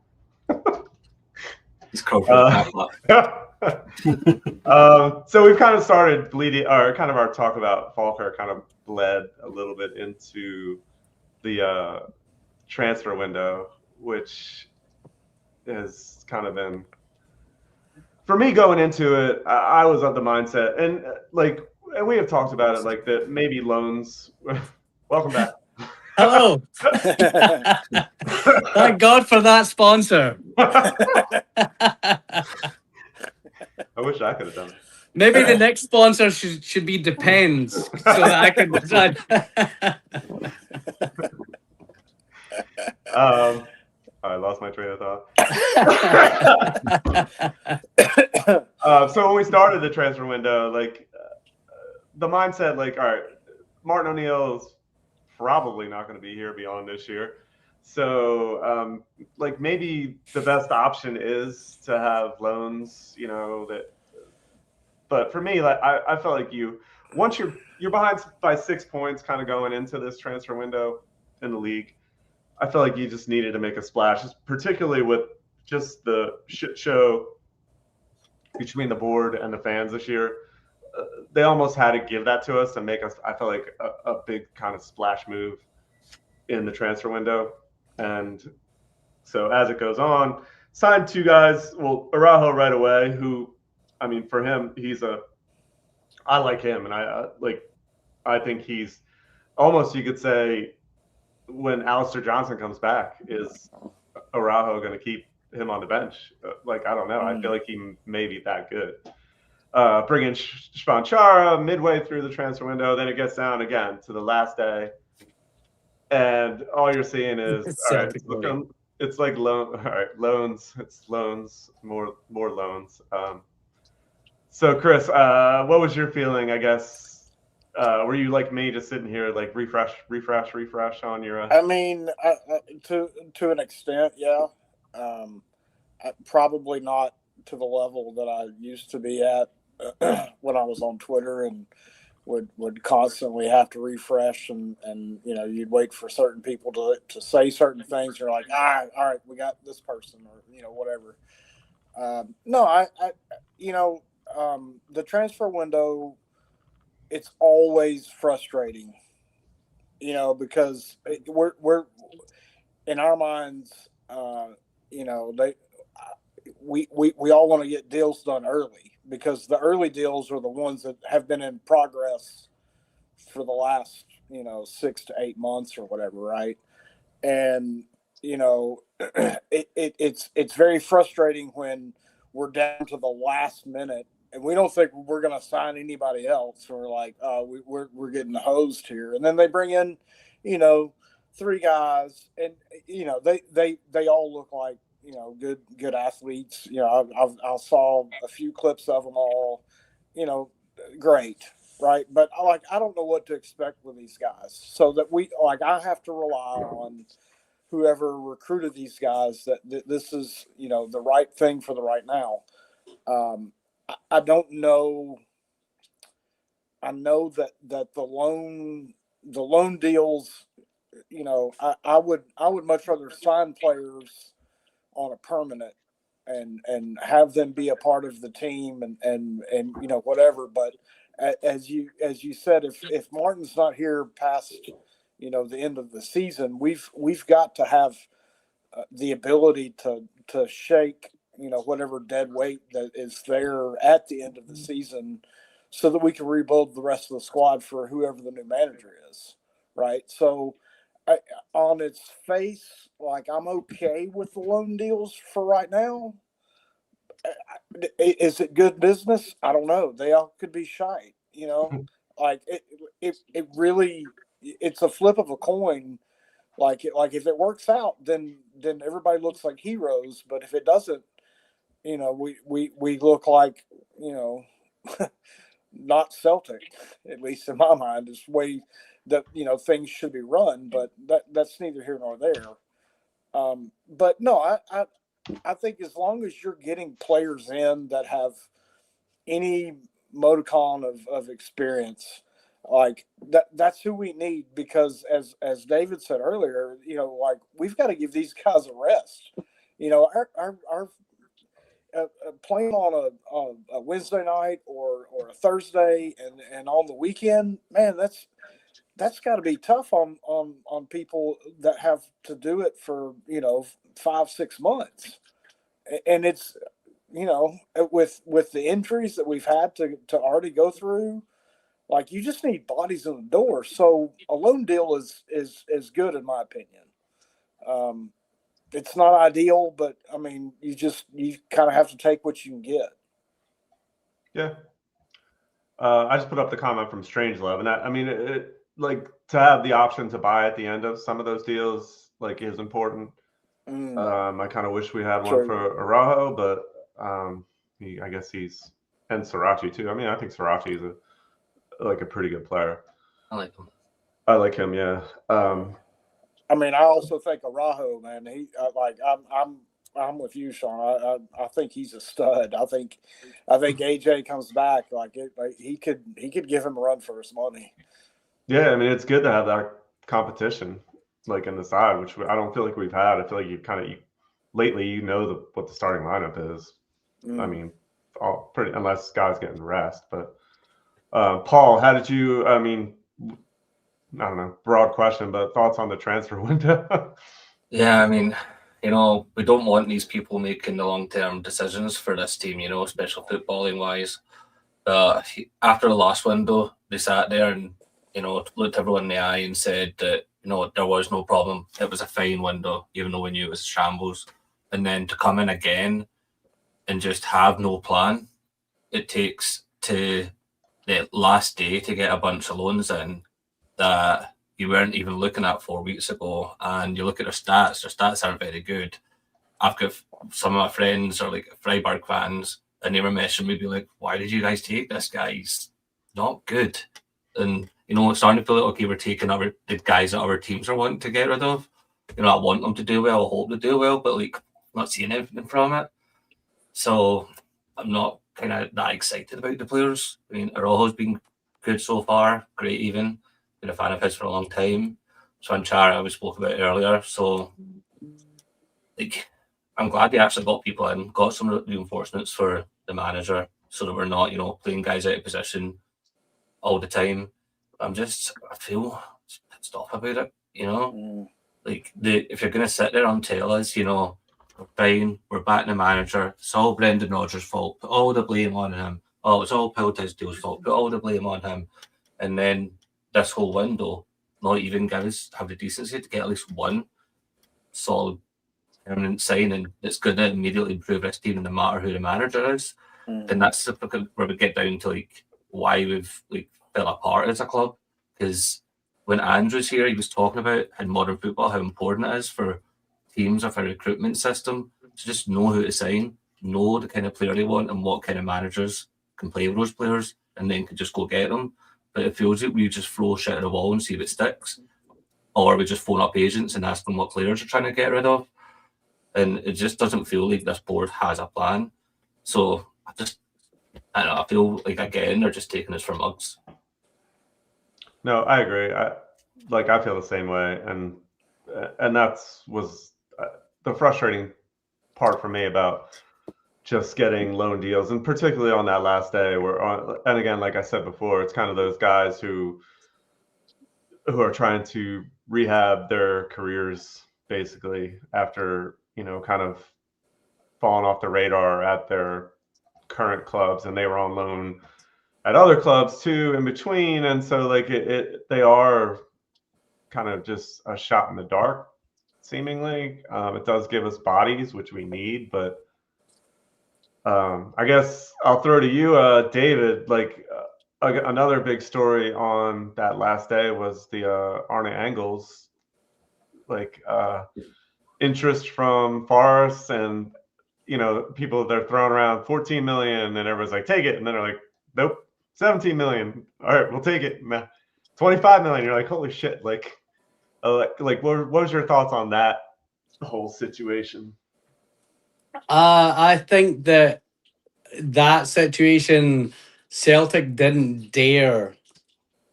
He's covered. So we've kind of started bleeding, or kind of our talk about Falkirk kind of bled a little bit into the transfer window, which has kind of been, for me going into it, I was of the mindset, and we have talked about it, like that maybe loans. Welcome back. Hello. Thank God for that sponsor. I wish I could have done it. Maybe the next sponsor should be Depends, so that I can decide. I lost my train of thought. So when we started the transfer window, the mindset, all right, Martin O'Neill is probably not going to be here beyond this year. So, maybe the best option is to have loans, but for me, I felt like once you're behind by 6 points kind of going into this transfer window in the league, I felt like you just needed to make a splash, particularly with just the shit show between the board and the fans this year. They almost had to give that to us and make us, I felt like, a big kind of splash move in the transfer window. And so as it goes on, signed 2 guys. Well, Araujo right away, who, I mean, for him, I like him. And I think he's almost, you could say, when Alistair Johnson comes back, is Araujo going to keep him on the bench? I don't know. I feel like he may be that good. Bring in Shvanchara midway through the transfer window. Then it gets down again to the last day. And all you're seeing is, all right, it's like loans. It's loans, more loans. So Chris, what was your feeling, I guess? Were you like me, just sitting here, refresh on your? I mean, to an extent, yeah. probably not to the level that I used to be at when I was on Twitter and would constantly have to refresh and you'd wait for certain people to say certain things. You're like, all right, we got this person or whatever. No, the transfer window, it's always frustrating, because we're in our minds, we all want to get deals done early because the early deals are the ones that have been in progress for the last, 6 to 8 months or whatever. Right. And, it's very frustrating when we're down to the last minute and we don't think we're going to sign anybody else. We're like, we're getting hosed here. And then they bring in, 3 guys and, they all look like, good athletes. I saw a few clips of them all, great. Right. But I don't know what to expect with these guys so that I have to rely on whoever recruited these guys that this is, the right thing for the right now. I don't know. I know that the loan deals, I would much rather sign players on a permanent and have them be a part of the team and whatever. But as you said, if Martin's not here past the end of the season, we've got to have the ability to shake whatever dead weight that is there at the end of the season so that we can rebuild the rest of the squad for whoever the new manager is. Right. So on its face, I'm okay with the loan deals for right now. Is it good business? I don't know. They all could be shite, it really, it's a flip of a coin. If it works out, then everybody looks like heroes. But if it doesn't, we look like, not Celtic, at least in my mind, is the way that, things should be run. But that's neither here nor there. But no, I think as long as you're getting players in that have any modicum of experience, that's who we need, because as David said earlier, we've got to give these guys a rest. Our playing on a Wednesday night or a Thursday and on the weekend, man, that's got to be tough on people that have to do it for 5-6 months. And it's with the injuries that we've had to already go through, you just need bodies in the door. So a loan deal is good in my opinion. It's not ideal, but I mean, you kind of have to take what you can get. Yeah. I just put up the comment from Strangelove, and I mean, to have the option to buy at the end of some of those deals, is important. I kind of wish we had one for Araujo, but I guess he's, and Srirachi too. I mean, I think Srirachi is a pretty good player. I like him. Yeah. I mean, I also think Araujo, man. I'm with you, Sean. I think he's a stud. I think AJ comes back he could give him a run for his money. Yeah, I mean, it's good to have that competition in the side, which I don't feel like we've had. I feel like lately what the starting lineup is. I mean, unless guys getting rest. But Paul, how did you? I mean, I don't know, broad question, but thoughts on the transfer window? Yeah, I mean, we don't want these people making the long-term decisions for this team, especially footballing wise. After the last window, they sat there and, looked everyone in the eye and said that, there was no problem. It was a fine window, even though we knew it was a shambles. And then to come in again and just have no plan, it takes to the last day to get a bunch of loans in that you weren't even looking at 4 weeks ago. And you look at their stats aren't very good. I've got some of my friends are Freiburg fans, and they were messaging me, be like, why did you guys take this guy? He's not good. And, it's starting to feel like, okay, we're taking the guys that our teams are wanting to get rid of. I want them to do well, I hope they do well, but not seeing anything from it. So I'm not kind of that excited about the players. I mean, Araujo's been good so far, great even. Been a fan of his for a long time. Sanchara we spoke about earlier. So, like, I'm glad they actually got people in, got some reinforcements for the manager, so that we're not, playing guys out of position all the time. I feel pissed off about it. Like if you're gonna sit there and tell us, we're fine, we're backing the manager, it's all Brendan Rodgers' fault, put all the blame on him. Oh, it's all Paul Tisdale's fault, put all the blame on him, and then this whole window, not even have the decency to get at least one solid permanent signing that's going to immediately improve this team, no matter who the manager is. And that's where we get down to like why we've fell apart as a club. Because when Andrew's here, he was talking about in modern football how important it is for teams of a recruitment system to just know who to sign, know the kind of player they want and what kind of managers can play with those players, and then can just go get them. But it feels like we just throw shit at the wall and see if it sticks, or we just phone up agents and ask them what players are trying to get rid of. And it just doesn't feel like this board has a plan. So I feel like again they're just taking us for mugs. No, I agree. I feel the same way, and was the frustrating part for me about just getting loan deals, and particularly on that last day and again, like I said before, it's kind of those guys who are trying to rehab their careers basically after, kind of falling off the radar at their current clubs, and they were on loan at other clubs too in between. And so they are kind of just a shot in the dark, seemingly. It does give us bodies, which we need, but I guess I'll throw to you, David. Another big story on that last day was the Arne Engels, interest from Forest, and people, they're throwing around 14 million, and everyone's like, take it, and then they're like, nope, 17 million. All right, we'll take it. 25 million. You're like, holy shit! What was your thoughts on that whole situation? I think that situation, Celtic didn't dare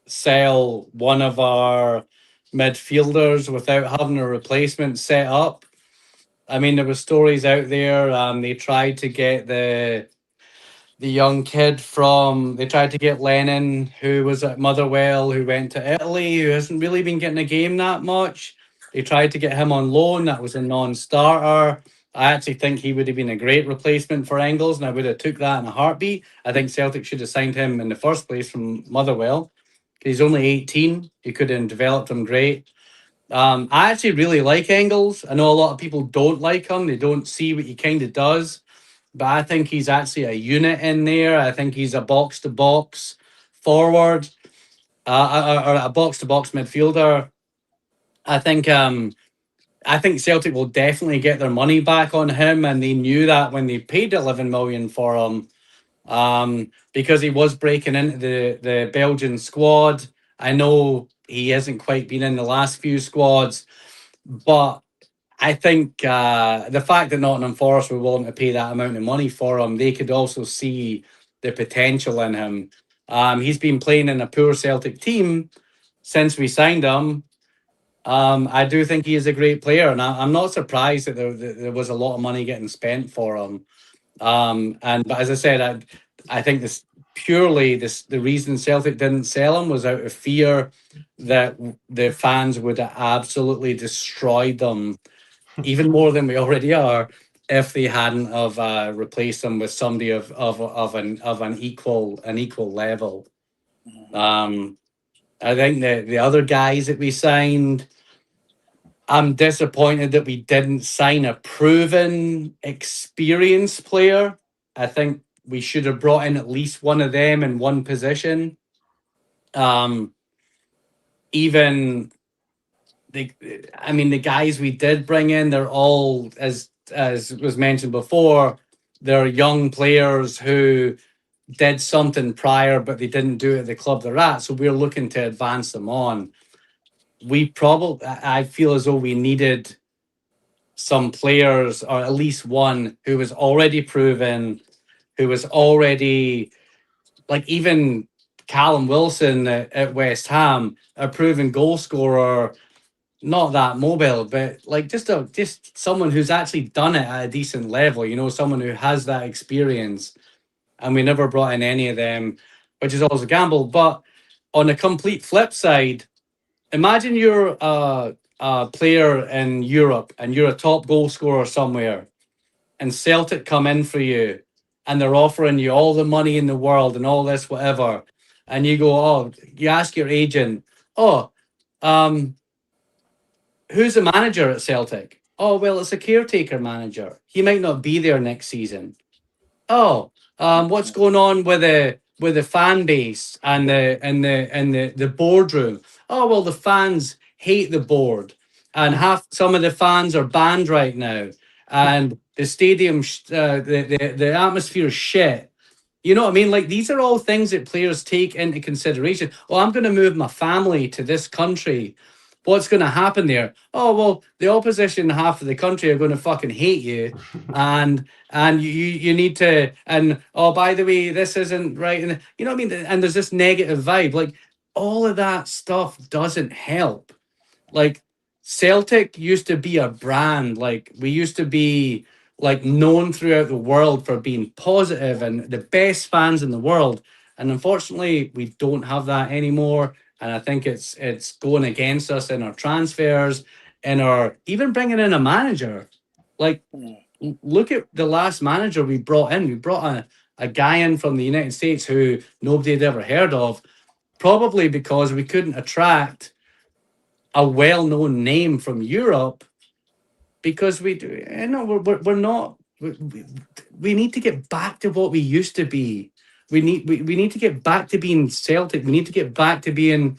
sell one of our midfielders without having a replacement set up. I mean, there were stories out there. They tried to get the young kid they tried to get Lennon, who was at Motherwell, who went to Italy, who hasn't really been getting a game that much. They tried to get him on loan. That was a non-starter. I actually think he would have been a great replacement for Engels, and I would have took that in a heartbeat. I think Celtic should have signed him in the first place from Motherwell. He's only 18. You could have developed him great. I actually really like Engels. I know a lot of people don't like him. They don't see what he kind of does. But I think he's actually a unit in there. I think he's a box-to-box forward, or a box-to-box midfielder. I think Celtic will definitely get their money back on him, and they knew that when they paid 11 million for him, because he was breaking into the Belgian squad. I know he hasn't quite been in the last few squads, but I think the fact that Nottingham Forest were willing to pay that amount of money for him, they could also see the potential in him. He's been playing in a poor Celtic team since we signed him. I do think he is a great player, and I'm not surprised that there was a lot of money getting spent for him. But as I said, I think the reason Celtic didn't sell him was out of fear that the fans would have absolutely destroyed them, even more than we already are, if they hadn't have replaced them with somebody of an equal level. I think the other guys that we signed, I'm disappointed that we didn't sign a proven, experienced player. I think we should have brought in at least one of them in one position. Even the guys we did bring in, they're all, as was mentioned before, they're young players who did something prior, but they didn't do it at the club they're at. So we're looking to advance them on. I feel as though we needed some players, or at least one who was already proven, who was already like even Callum Wilson at West Ham, a proven goal scorer, not that mobile, but like just someone who's actually done it at a decent level, you know, someone who has that experience. And we never brought in any of them, which is always a gamble. But on a complete flip side, imagine you're a player in Europe and you're a top goal scorer somewhere, and Celtic come in for you and they're offering you all the money in the world and all this, whatever. And you go, oh, you ask your agent, oh, who's the manager at Celtic? Oh, well, it's a caretaker manager. He might not be there next season. Oh, what's going on with the fan base and the boardroom? Oh, well, the fans hate the board, and some of the fans are banned right now, and the stadium, the atmosphere is shit. You know what I mean? Like, these are all things that players take into consideration. Oh, I'm going to move my family to this country. What's going to happen there? Oh, well, the opposition half of the country are going to fucking hate you, and you need to, and oh, by the way, this isn't right, and you know what I mean. And there's this negative vibe. Like, all of that stuff doesn't help. Like, Celtic used to be a brand. Like, we used to be like known throughout the world for being positive and the best fans in the world. And unfortunately, we don't have that anymore. And I think it's going against us in our transfers, in our even bringing in a manager. Like, look at the last manager we brought in. We brought a guy in from the United States who nobody had ever heard of, probably because we couldn't attract a well-known name from Europe, because we do, you know, we're not, we need to get back to what we used to be. We need to get back to being Celtic. We need to get back to being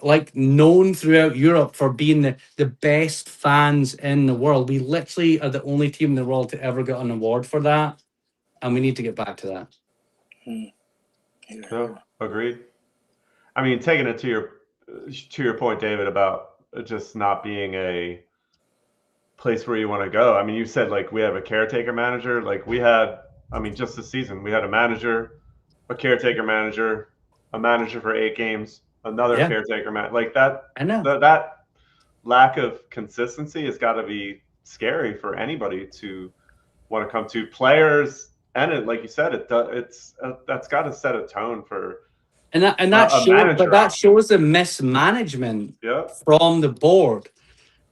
like known throughout Europe for being the best fans in the world. We literally are the only team in the world to ever get an award for that, and we need to get back to that. No, agreed. I mean, taking it to your point, David, about just not being a place where you want to go. I mean, you said like we have a caretaker manager. Like we had, I mean, just this season we had a manager, a caretaker manager, a manager for 8 games, another caretaker manager. Like that. I know that lack of consistency has got to be scary for anybody to want to come to. Players, and like you said, that's got to set a tone for. And that shows the mismanagement from the board.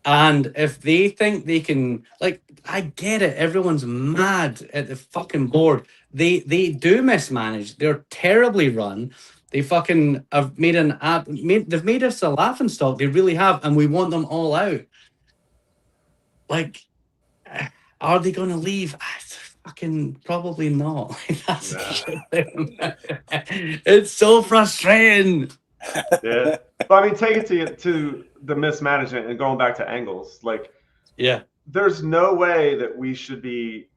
And if they think they can, like, I get it, everyone's mad at the fucking board. They do mismanage. They're terribly run. They fucking have they've made us a laughing stock. They really have, and we want them all out. Like, are they going to leave? Fucking probably not. It's so frustrating. Yeah, but I mean, take it to the mismanagement and going back to Engels. Like, there's no way that we should be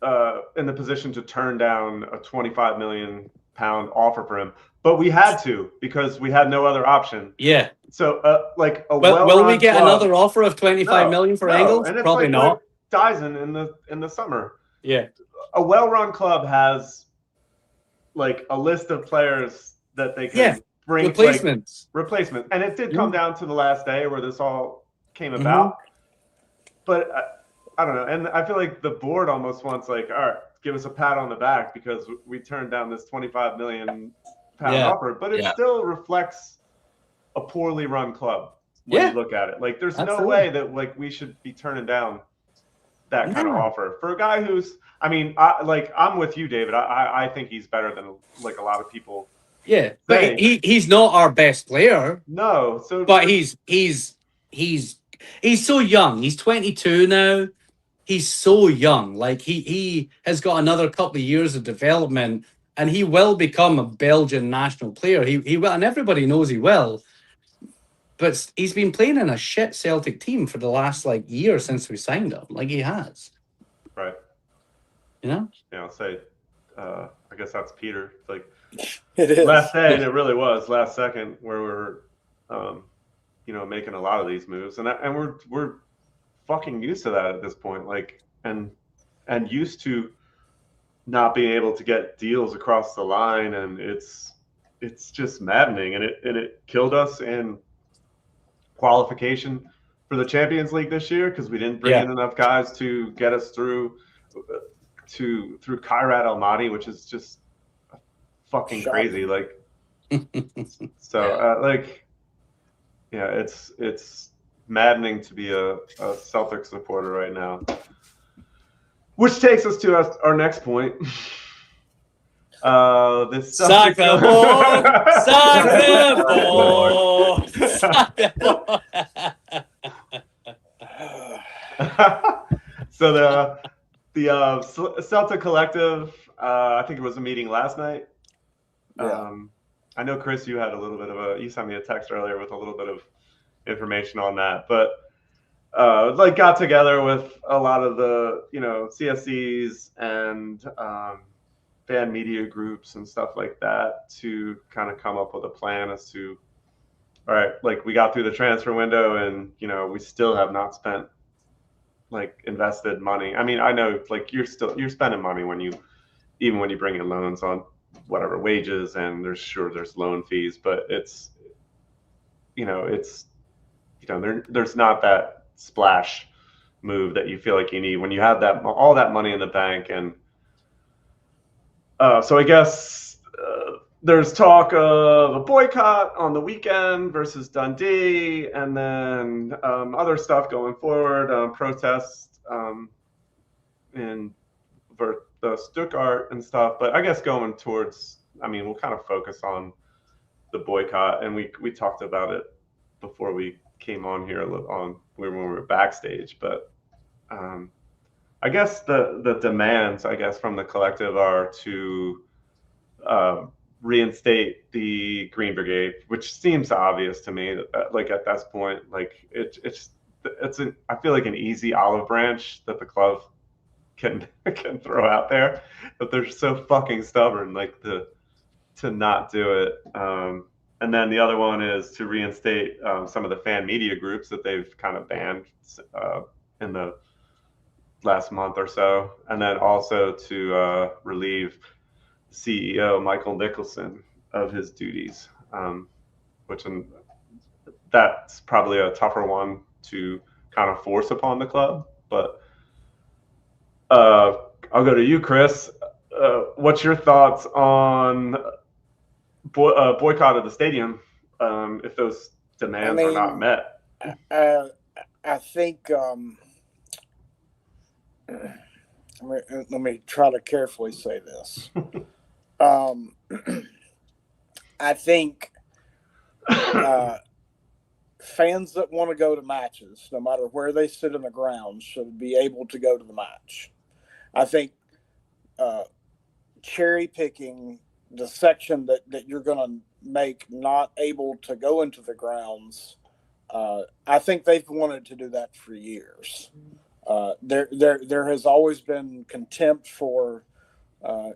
in the position to turn down a 25 million pound offer for him, but we had to because we had no other option. Yeah. So, like, will we get another offer of 25 million for Engels? And it's probably like not. Dyson in the summer. Yeah. A well-run club has like a list of players that they can bring replacements. And it did come down to the last day where this all came about. But I don't know. And I feel like the board almost wants like, all right, give us a pat on the back because we turned down this 25 million pound offer. But it still reflects a poorly run club when you look at it. Like, there's no way that like we should be turning down that kind of offer for a guy who's, I mean, I'm with you, David. I think he's better than like a lot of people. Yeah, but he's not our best player. No, but he's so young. He's 22 now. He's so young. Like he has got another couple of years of development, and he will become a Belgian national player. He will, and everybody knows he will. But he's been playing in a shit Celtic team for the last like year since we signed him. Like, he has. Right. You know? Yeah, I'll say, I guess that's Peter. It's like, it is. Last day, it really was last second where we're, making a lot of these moves, and we're fucking used to that at this point. Like, and used to not being able to get deals across the line, and it's just maddening, and it killed us in qualification for the Champions League this year because we didn't bring in enough guys to get us through Kairat Almaty, which is just fucking crazy. Like, so like, yeah, it's maddening to be a Celtic supporter right now. Which takes us to our next point. This Sack them all! Sack them all! Sack them all! So the Celtic Collective, I think it was a meeting last night. Yeah. I know, Chris, you had a little bit of you sent me a text earlier with a little bit of information on that, but like got together with a lot of the, CSCs and fan media groups and stuff like that to kind of come up with a plan as to, all right, like we got through the transfer window and, we still have not spent like invested money. I mean, I know like you're spending money even when you bring in loans on whatever wages, and there's loan fees, but it's there's not that splash move that you feel like you need when you have all that money in the bank. And so I guess there's talk of a boycott on the weekend versus Dundee, and then other stuff going forward, protests in the Stuttgart and stuff. But I guess going towards, we'll kind of focus on the boycott, and we talked about it before we came on here when we were backstage. But I guess the demands, I guess, from the collective are to reinstate the Green Brigade, which seems obvious to me. Like at this point, like it's I feel like an easy olive branch that the club can throw out there, but they're so fucking stubborn, like to not do it. And then the other one is to reinstate some of the fan media groups that they've kind of banned in the last month or so, and then also to relieve CEO Michael Nicholson of his duties, which that's probably a tougher one to kind of force upon the club. But I'll go to you, Chris. What's your thoughts on boycott of the stadium if those demands are not met? I think let me try to carefully say this. I think fans that want to go to matches, no matter where they sit in the grounds, should be able to go to the match. I think cherry picking the section that you're going to make not able to go into the grounds, I think they've wanted to do that for years. There has always been contempt for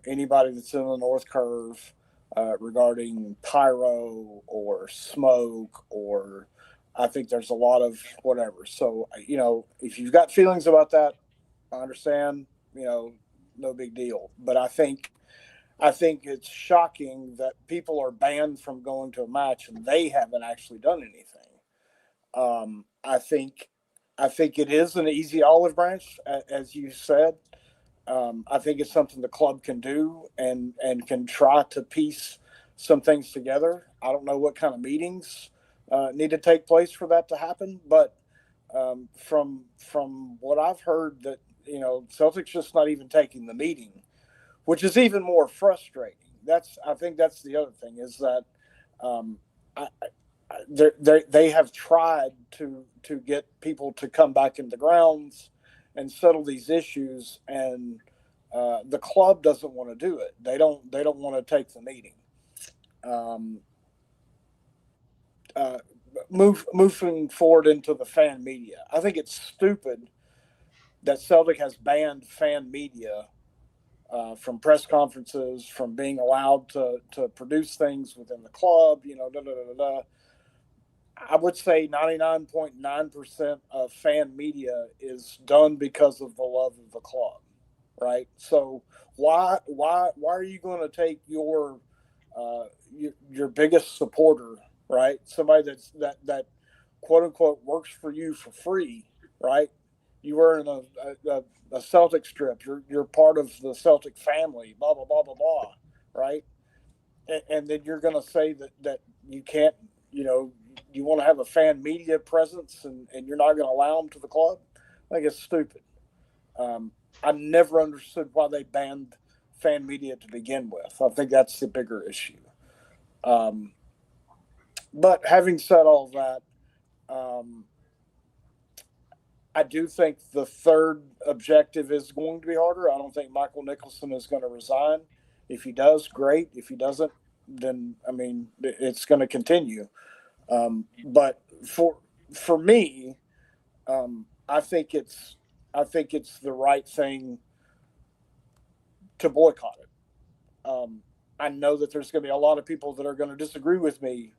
anybody that's in the North Curve regarding pyro or smoke, or I think there's a lot of whatever. So, if you've got feelings about that, I understand, no big deal. But I think it's shocking that people are banned from going to a match and they haven't actually done anything. I think it is an easy olive branch, as you said. I think it's something the club can do and can try to piece some things together. I don't know what kind of meetings need to take place for that to happen, but from what I've heard, that Celtic's just not even taking the meeting, which is even more frustrating. I think that's the other thing, is that they have tried to get people to come back into the grounds and settle these issues, and the club doesn't want to do it. They don't want to take the meeting. Moving forward into the fan media, I think it's stupid that Celtic has banned fan media from press conferences, from being allowed to produce things within the club. I would say 99.9% of fan media is done because of the love of the club, right? So why are you going to take your biggest supporter, right? Somebody that quote unquote works for you for free, right? You were in a Celtic strip. You're part of the Celtic family. Blah blah blah blah blah, right? And then you're going to say that you can't, you want to have a fan media presence and you're not going to allow them to the club. I think it's stupid. I never understood why they banned fan media to begin with. I think that's the bigger issue. But having said all that, I do think the third objective is going to be harder. I don't think Michael Nicholson is going to resign. If he does, great. If he doesn't, then it's going to continue. But for me, I think it's the right thing to boycott it. I know that there's going to be a lot of people that are going to disagree with me,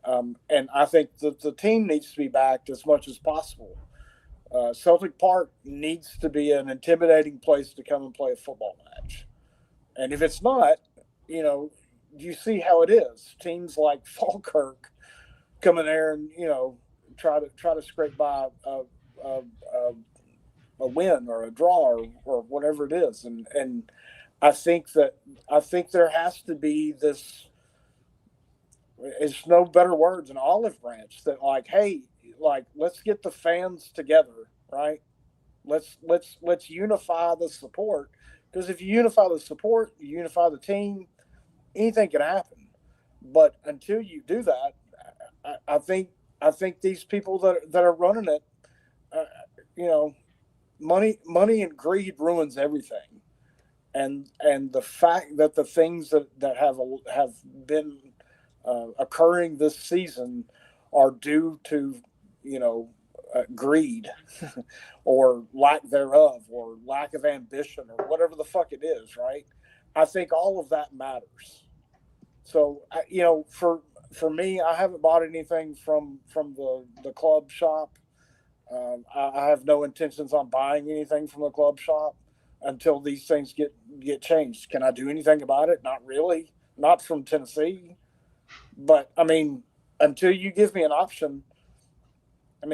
and I think that the team needs to be backed as much as possible. Celtic Park needs to be an intimidating place to come and play a football match, and if it's not, you see how it is. Teams like Falkirk come in there and try to scrape by a win or a draw or whatever it is, and I think there has to be this. It's no better words, an olive branch that let's get the fans together, right? Let's unify the support, because if you unify the support, you unify the team, anything can happen. But until you do that, I think these people that are running it, money and greed ruins everything, and the fact that the things that have been occurring this season are due to greed or lack thereof or lack of ambition or whatever the fuck it is, right? I think all of that matters. So for me, I haven't bought anything from the club shop. I have no intentions on buying anything from the club shop until these things get changed. Can I do anything about it? Not really. Not from Tennessee. But until you give me an option, I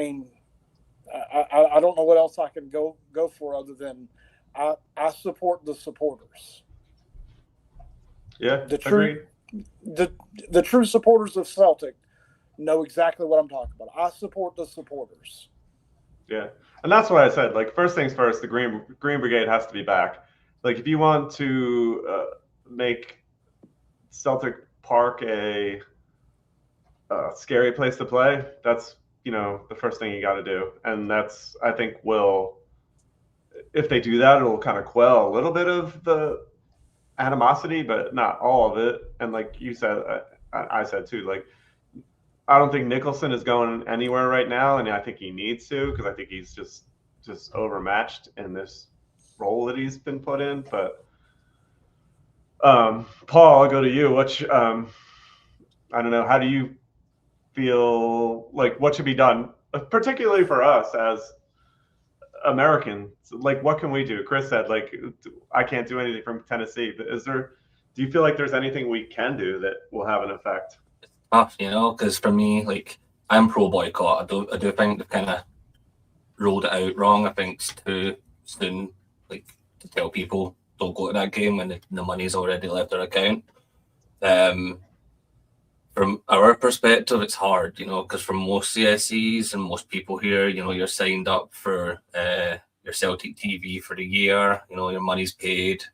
don't know what else I can go for other than I support the supporters. Yeah, the true supporters of Celtic know exactly what I'm talking about. I support the supporters. Yeah, and that's what I said. First things first, the Green Brigade has to be back. If you want to make Celtic Park a scary place to play, that's the first thing you got to do, and that's, I think, if they do that, it'll kind of quell a little bit of the animosity, but not all of it. And like you said, I said too, I don't think Nicholson is going anywhere right now, and I think he needs to, because I think he's just overmatched in this role that he's been put in. But Paul, I'll go to you. I don't know, how do you feel what should be done, particularly for us as Americans? What can we do? Chris said, I can't do anything from Tennessee, but do you feel like there's anything we can do that will have an effect? Tough, because for me, I'm pro boycott. I do think they've kind of rolled it out wrong. I think it's too soon, to tell people don't go to that game when the money's already left their account. From our perspective, it's hard, because for most CSCs and most people here, you're signed up for your Celtic TV for the year. Your money's paid.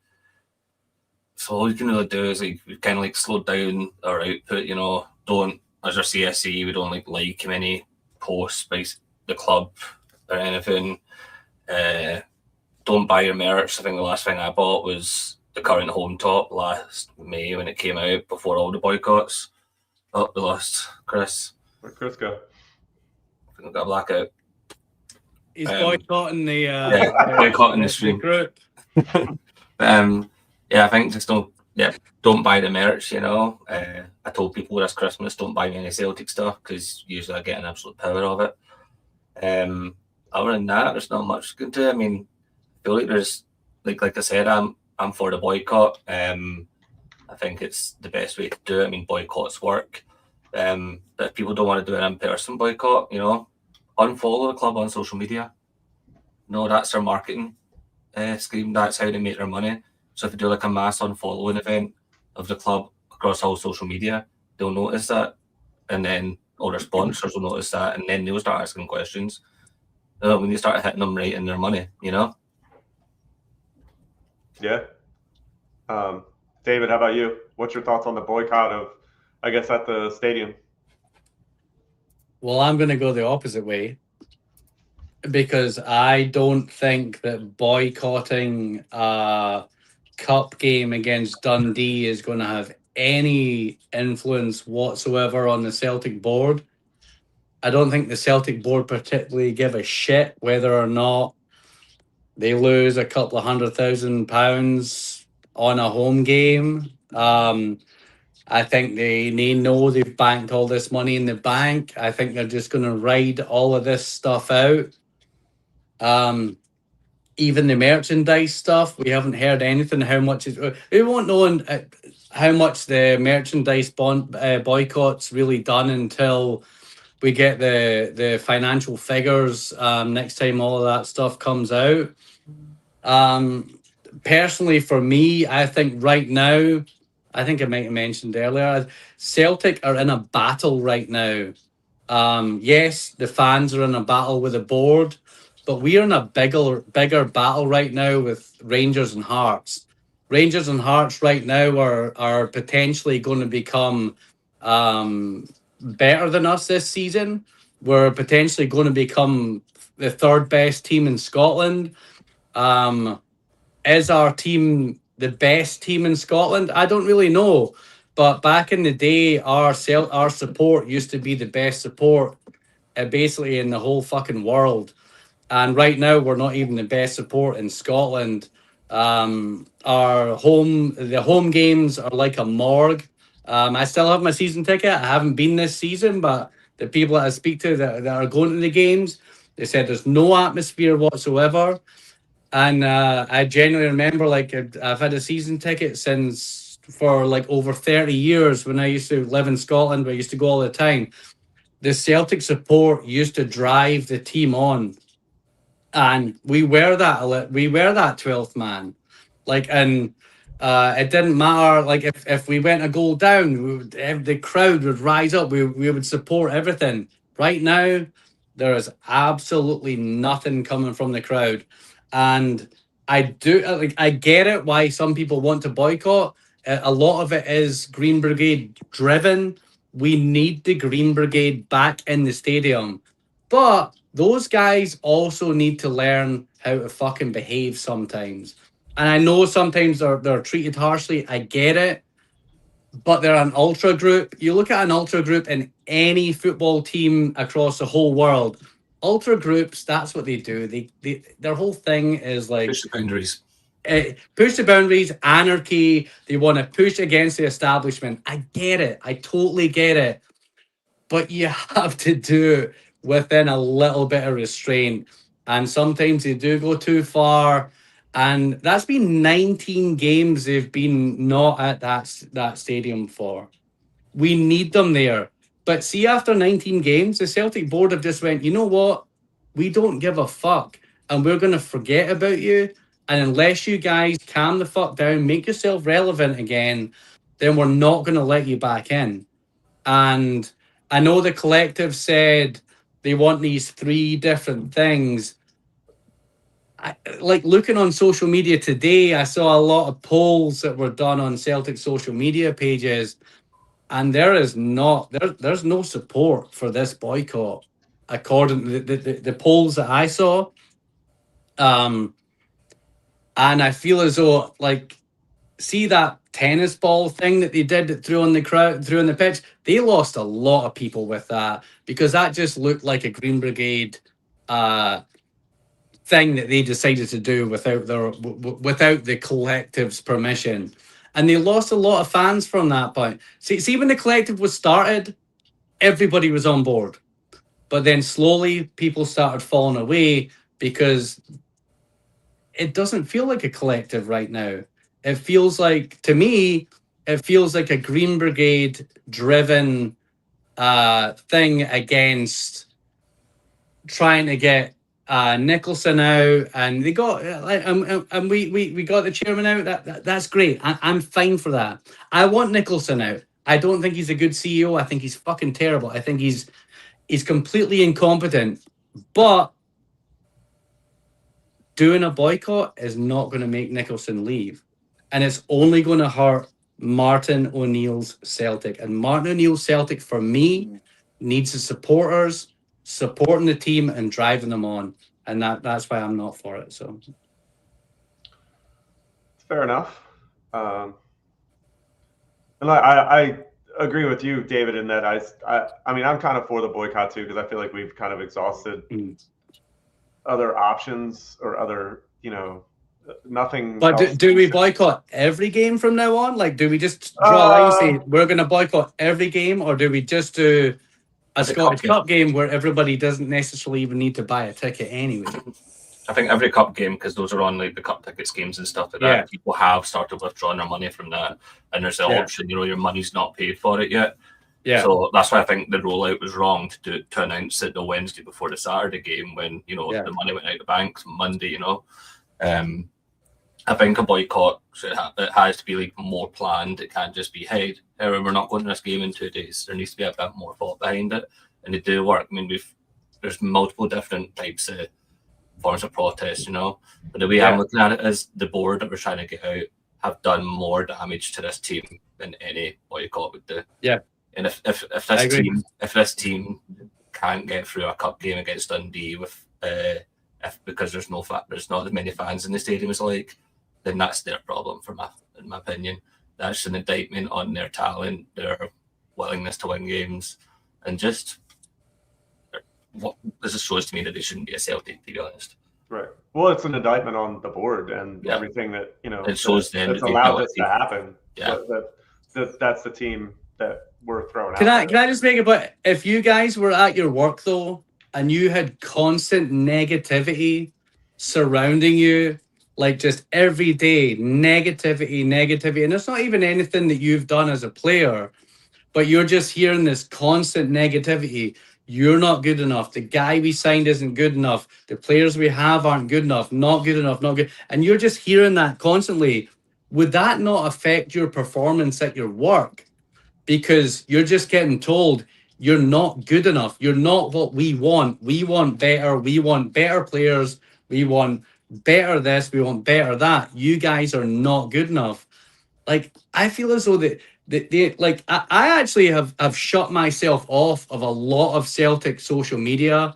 So all you can really do is we kind of slow down our output. Don't, as our CSC, we don't like many posts by the club or anything. Don't buy your merch. I think the last thing I bought was the current home top last May when it came out, before all the boycotts. Oh, we lost Chris. Where'd Chris go? I think I've got a blackout. He's boycotting the boycotting the stream group. I think just don't Yeah, don't buy the merch, you know. I told people this Christmas, don't buy me any Celtic stuff because usually I get an absolute power of it. Other than that, there's not much you can do. I mean, I feel like there's like I said, I'm for the boycott. I think it's the best way to do it. I mean, boycotts work. But if people don't want to do an in-person boycott, you know, unfollow the club on social media. No, that's their marketing scheme. That's how they make their money. So if they do like a mass unfollowing event of the club across all social media, they'll notice that, and then all their sponsors will notice that, and then they'll start asking questions. When you start hitting them right in their money, you know. Yeah. David, how about you? What's your thoughts on the boycott of, I guess, at the stadium? Well, I'm going to go the opposite way because I don't think that boycotting a cup game against Dundee is going to have any influence whatsoever on the Celtic board. I don't think the Celtic board particularly give a shit whether or not they lose a couple of £100,000 on a home game. I think they know they've banked all this money in the bank. I think they're just going to ride all of this stuff out. Even the merchandise stuff, we haven't heard anything. How much is we won't know how much the merchandise boycott's really done until we get the financial figures next time all of that stuff comes out. Personally, for me, I think right now, I think I might have mentioned earlier, Celtic are in a battle right now. Yes, the fans are in a battle with the board, but we are in a bigger battle right now with Rangers and Hearts. Rangers and Hearts right now are potentially going to become better than us this season. We're potentially going to become the third best team in Scotland. Is our team the best team in Scotland? I don't really know. But back in the day, our support used to be the best support basically in the whole fucking world. And right now, we're not even the best support in Scotland. The home games are like a morgue. I still have my season ticket. I haven't been this season, but the people that I speak to that are going to the games, they said there's no atmosphere whatsoever. And I genuinely remember, like, I've had a season ticket for like over 30 years when I used to live in Scotland, where I used to go all the time. The Celtic support used to drive the team on. And we were that 12th man. Like, and it didn't matter. Like, if we went a goal down, the crowd would rise up. We would support everything. Right now, there is absolutely nothing coming from the crowd. And I get it why some people want to boycott. A lot of it is Green Brigade driven. We need the Green Brigade back in the stadium. But those guys also need to learn how to fucking behave sometimes. And I know sometimes they're treated harshly. I get it. But they're an ultra group. You look at an ultra group in any football team across the whole world. Ultra groups, that's what they do. Their whole thing is like Push the boundaries. Push the boundaries, anarchy. They want to push against the establishment. I get it. I totally get it. But you have to do it within a little bit of restraint. And sometimes they do go too far. And that's been 19 games they've been not at that stadium for. We need them there. But see, after 19 games, the Celtic board have just went, you know what? We don't give a fuck. And we're going to forget about you. And unless you guys calm the fuck down, make yourself relevant again, then we're not going to let you back in. And I know the collective said they want these 3 different things. Like looking on social media today, I saw a lot of polls that were done on Celtic social media pages. And there's no support for this boycott, according to the polls that I saw. And I feel as though, like, see that tennis ball thing that they did that threw on the pitch? They lost a lot of people with that because that just looked like a Green Brigade thing that they decided to do without the collective's permission. And they lost a lot of fans from that point. See, when the collective was started, everybody was on board. But then slowly people started falling away because it doesn't feel like a collective right now. It feels like, to me, it feels like a Green Brigade driven thing against trying to get Nicholson out, and they got and we got the chairman out. That's great. I'm fine for that. I want Nicholson out. I don't think he's a good CEO. I think he's fucking terrible. I think he's completely incompetent. But doing a boycott is not going to make Nicholson leave, and it's only going to hurt Martin O'Neill's Celtic. And Martin O'Neill's Celtic, for me, needs the supporters supporting the team and driving them on, and that's why I'm not for it. So fair enough. And I agree with you, David, in that I mean, I'm kind of for the boycott too, because I feel like we've kind of exhausted other options or other, nothing. But do we boycott every game from now on? Like, do we just draw a line and say we're going to boycott every game, or do we just do a Scottish Cup game where everybody doesn't necessarily even need to buy a ticket anyway? I think every cup game, because those are on like the cup ticket schemes and stuff like that, people have started withdrawing their money from that, and there's the option, your money's not paid for it yet. Yeah. So that's why I think the rollout was wrong to announce it the Wednesday before the Saturday game when the money went out the bank Monday. I think a boycott it has to be like more planned. It can't just be, hey, we're not going to this game in 2 days. There needs to be a bit more thought behind it, and they do work. I mean, there's multiple different types of forms of protest, But the way I'm looking at it is the board that we're trying to get out have done more damage to this team than any boycott would do. Yeah. And if this team can't get through a cup game against Dundee with because there's not as many fans in the stadium as then that's their problem in my opinion. That's an indictment on their talent, their willingness to win games, and just this shows to me that they shouldn't be a Celtic, to be honest. Right. Well, it's an indictment on the board and everything that it shows that's allowed this to happen. Yeah. That's the team that we're throwing out. Can I just make it? But if you guys were at your work though, and you had constant negativity surrounding you, like just every day, negativity, and it's not even anything that you've done as a player, but you're just hearing this constant negativity. You're not good enough. The guy we signed isn't good enough. The players we have aren't good enough. Not good enough. Not good. And you're just hearing that constantly. Would that not affect your performance at your work? Because you're just getting told you're not good enough. You're not what we want. We want better. We want better players. We want better this. We want better that. You guys are not good enough. Like, I feel as though I actually have shut myself off of a lot of Celtic social media,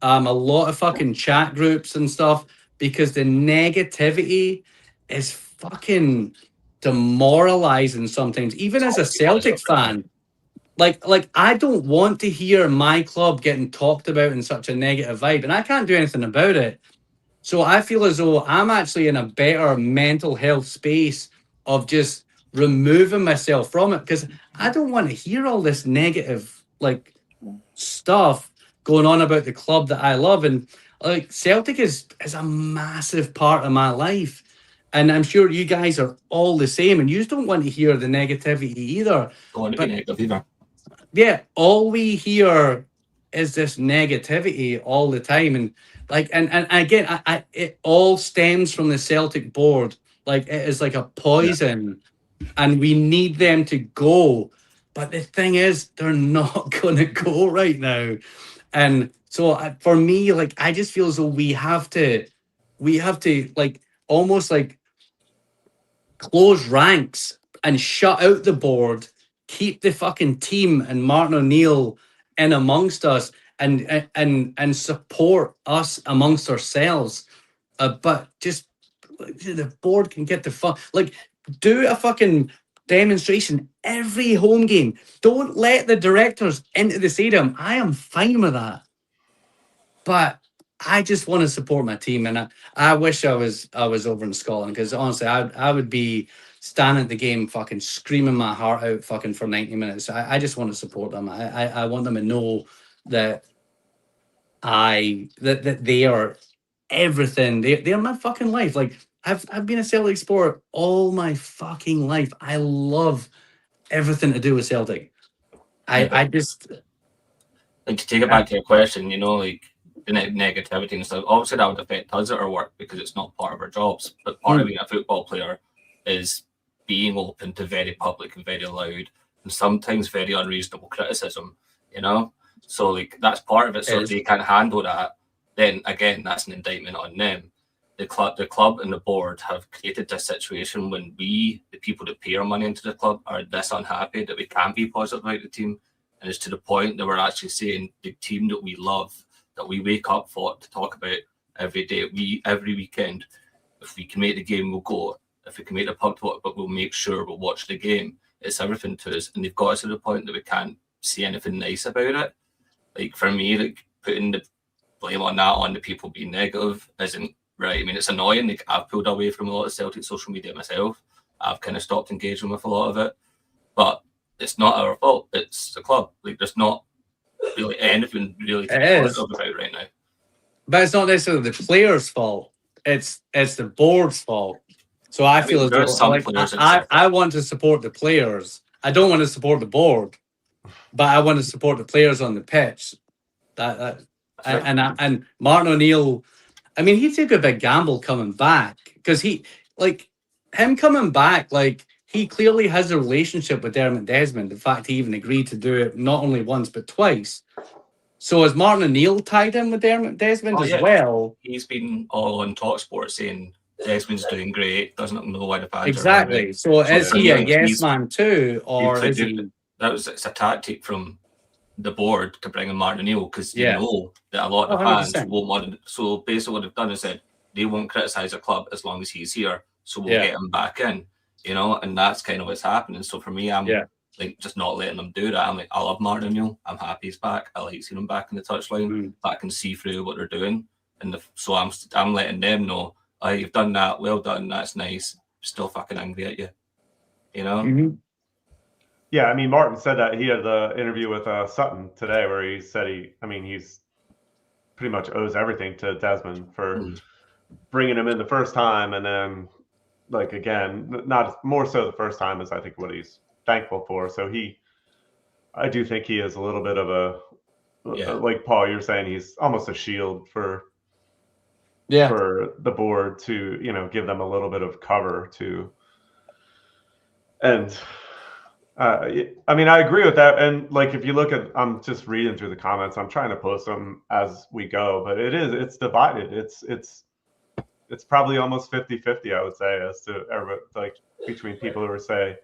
a lot of fucking chat groups and stuff, because the negativity is fucking demoralizing sometimes, even as a Celtic fan. Like I don't want to hear my club getting talked about in such a negative vibe, and I can't do anything about it. So I feel as though I'm actually in a better mental health space of just removing myself from it, because I don't want to hear all this negative stuff going on about the club that I love. And Celtic is a massive part of my life, and I'm sure you guys are all the same, and you just don't want to hear the negativity either. Don't want to be negative either. Yeah, all we hear is this negativity all the time, and again, it all stems from the Celtic board. Like, it is like a poison, and we need them to go. But the thing is, they're not going to go right now, and so for me, I just feel as though we have to almost close ranks and shut out the board. Keep the fucking team and Martin O'Neill in amongst us, and support us amongst ourselves. But just the board can get the do a fucking demonstration every home game. Don't let the directors into the stadium. I am fine with that, but I just want to support my team, and I wish I was over in Scotland, because honestly, I would be stand at the game, fucking screaming my heart out, fucking for 90 minutes. I just want to support them. I want them to know that that they are everything. They're my fucking life. Like I've been a Celtic sport all my fucking life. I love everything to do with Celtic. I just like to take it back to your question, you know, like the negativity and stuff. Obviously, that would affect us at our work because it's not part of our jobs. But part of being a football player is being open to very public and very loud and sometimes very unreasonable criticism. You know, so like that's part of it. So if they can't handle that, then again, that's an indictment on them. The club and the board have created this situation when we, the people that pay our money into the club, are this unhappy that we can't be positive about the team. And it's to the point that we're actually saying the team that we love, that we wake up for to talk about every day, every weekend. If we can make the game, we'll go. If we can make the pub talk, but we'll make sure we'll watch the game. It's everything to us. And they've got us to the point that we can't see anything nice about it. Like for me, like putting the blame on that on the people being negative isn't right. I mean, it's annoying. Like I've pulled away from a lot of Celtic social media myself. I've kind of stopped engaging with a lot of it. But it's not our fault. It's the club. Like there's not really anything really to be positive about right now. But it's not necessarily the players' fault. It's the board's fault. So I feel as though like, I want to support the players. I don't want to support the board, but I want to support the players on the pitch. And Martin O'Neill, I mean, he took a big gamble coming back because him coming back, like he clearly has a relationship with Dermot Desmond. In fact, he even agreed to do it not only once but twice. So has Martin O'Neill tied in with Dermot Desmond as well? He's been all on TalkSport saying Desmond's doing great, doesn't know why the fans exactly. So is he a yes man too, or is he? It's a tactic from the board to bring in Martin O'Neill because they know that a lot of the fans won't want to. So basically, what they've done is said they won't criticise a club as long as he's here. So we'll get him back in, you know, and that's kind of what's happening. So for me, I'm like just not letting them do that. I'm like, I love Martin O'Neill. I'm happy he's back. I like seeing him back in the touchline. I can see through what they're doing, and so I'm letting them know, oh, you've done that. Well done. That's nice. Still fucking angry at you, you know. Mm-hmm. Yeah, I mean, Martin said that he had the interview with Sutton today where he said he's pretty much owes everything to Desmond for bringing him in the first time, and then like again, not more so the first time as I think what he's thankful for. So I do think he is a little bit of like Paul, you're saying he's almost a shield for the board to, you know, give them a little bit of cover to. And I mean, I agree with that. And like, if you look at, I'm just reading through the comments, I'm trying to post them as we go, but it's divided. It's probably almost 50-50, I would say, as to like between people who are say,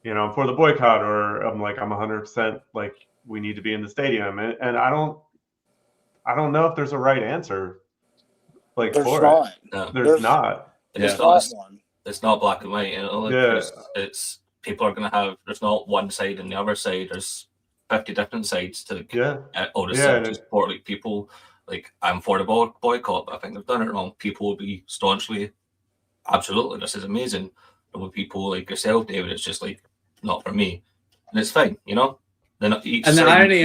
you know, I'm for the boycott, or I'm 100% like we need to be in the stadium. And I don't know if there's a right answer. Like there's for not. it. No. There's not. It's not black and white. You know, like it's people are going to have. There's not one side and the other side. There's 50 different sides to all the support. Like people, like I'm for the boycott, but I think they've done it wrong. People will be staunchly, absolutely, this is amazing. And with people like yourself, David, it's just like not for me, and it's fine, you know. And the irony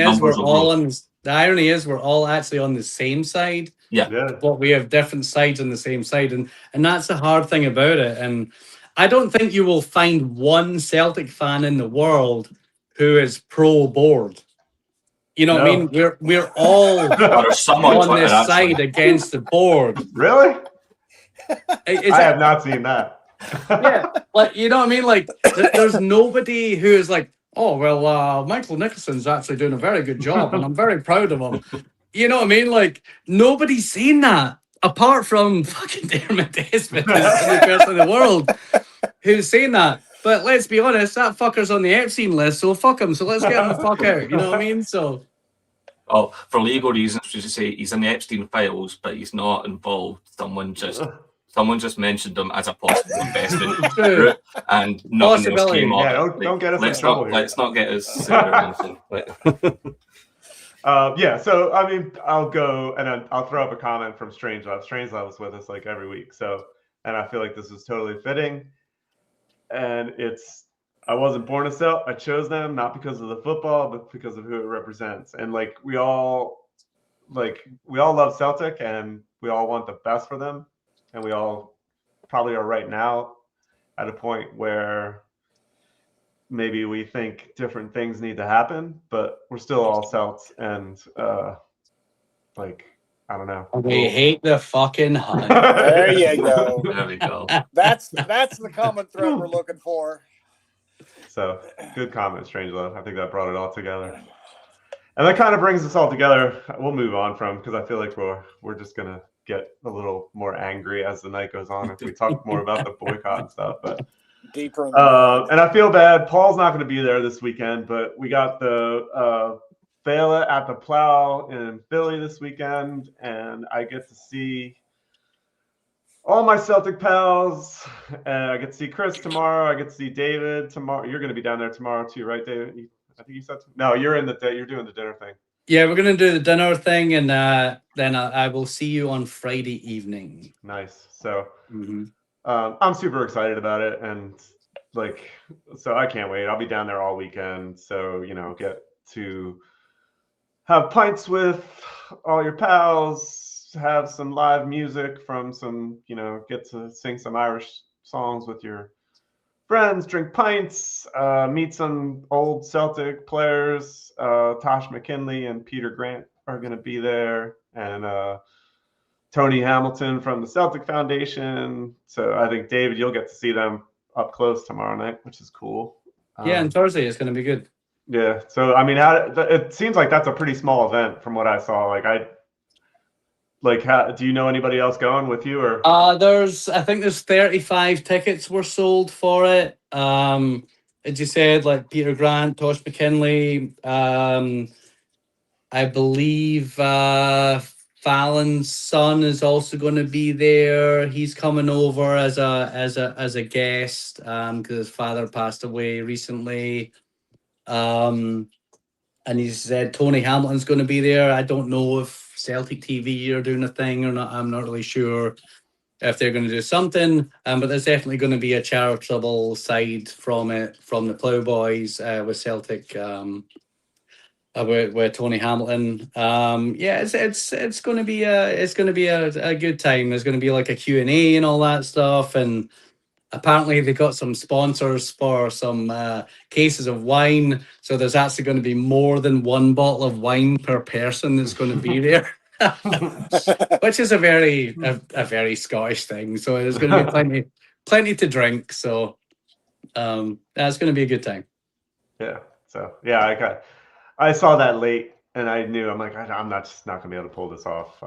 is we're all actually on the same side. But we have different sides on the same side, and that's the hard thing about it. And I don't think you will find one Celtic fan in the world who is pro board. You know what I mean? We're all on this side against the board. Really? I have not seen that. Like you know what I mean? Like there's nobody who is like, oh well, Michael Nicholson's actually doing a very good job, and I'm very proud of him. You know what I mean? Like nobody's seen that apart from fucking Dermot Desmond, the only person in the world who's seen that. But let's be honest, that fucker's on the Epstein list, so fuck him. So let's get him the fuck out. You know what I mean? So. Oh, for legal reasons, just to say he's in the Epstein files, but he's not involved. Someone just mentioned him as a possible investment route, and nothing else came up. Yeah, don't get us in trouble here. Let's not get us sued or anything. So I mean, I'll go and I'll throw up a comment from Strangelove. Strangelove is with us like every week, so and I feel like this is totally fitting. and I wasn't born a Celt. I chose them not because of the football, but because of who it represents. And like we all love Celtic, and we all want the best for them, and we all probably are right now at a point where maybe we think different things need to happen, but we're still all Celts, and I don't know. We hate the fucking hunt. There you go. There we go. That's the common thread we're looking for. So good comment, Strangelove. I think that brought it all together. And that kind of brings us all together. We'll move on because I feel like we're just gonna get a little more angry as the night goes on if we talk more about the boycott and stuff. But deeper in and I feel bad. Paul's not going to be there this weekend, but we got the Vela at the Plough in Philly this weekend, and I get to see all my Celtic pals. I get to see Chris tomorrow. I get to see David tomorrow. You're going to be down there tomorrow too, right, David? I think you said no. You're you're doing the dinner thing. Yeah, we're going to do the dinner thing, and then I will see you on Friday evening. Nice. So I'm super excited about it, and so I can't wait. I'll be down there all weekend, so get to have pints with all your pals, have some live music from some, get to sing some Irish songs with your friends, drink pints, meet some old Celtic players. Tosh McKinley and Peter Grant are going to be there, and Tony Hamilton from the Celtic Foundation. So I think, David, you'll get to see them up close tomorrow night, which is cool. Yeah, and Thursday is going to be good. Yeah. So, I mean, it seems like that's a pretty small event from what I saw. Do you know anybody else going with you, or? I think there's 35 tickets were sold for it. As you said, like Peter Grant, Tosh McKinley, I believe Fallon's son is also going to be there. He's coming over as a guest because his father passed away recently. And he said Tony Hamilton's going to be there. I don't know if Celtic TV are doing a thing or not. I'm not really sure if they're going to do something. But there's definitely going to be a charitable side from the Plough Bhoys with Celtic. With Tony Hamilton. It's going to be a good time. There's going to be like a Q&A and all that stuff, and apparently they got some sponsors for some cases of wine, so there's actually going to be more than one bottle of wine per person that's going to be there. Which is a very Scottish thing. So there's going to be plenty to drink, so that's going to be a good time. Yeah. So yeah, I saw that late, and I knew I'm just not gonna be able to pull this off.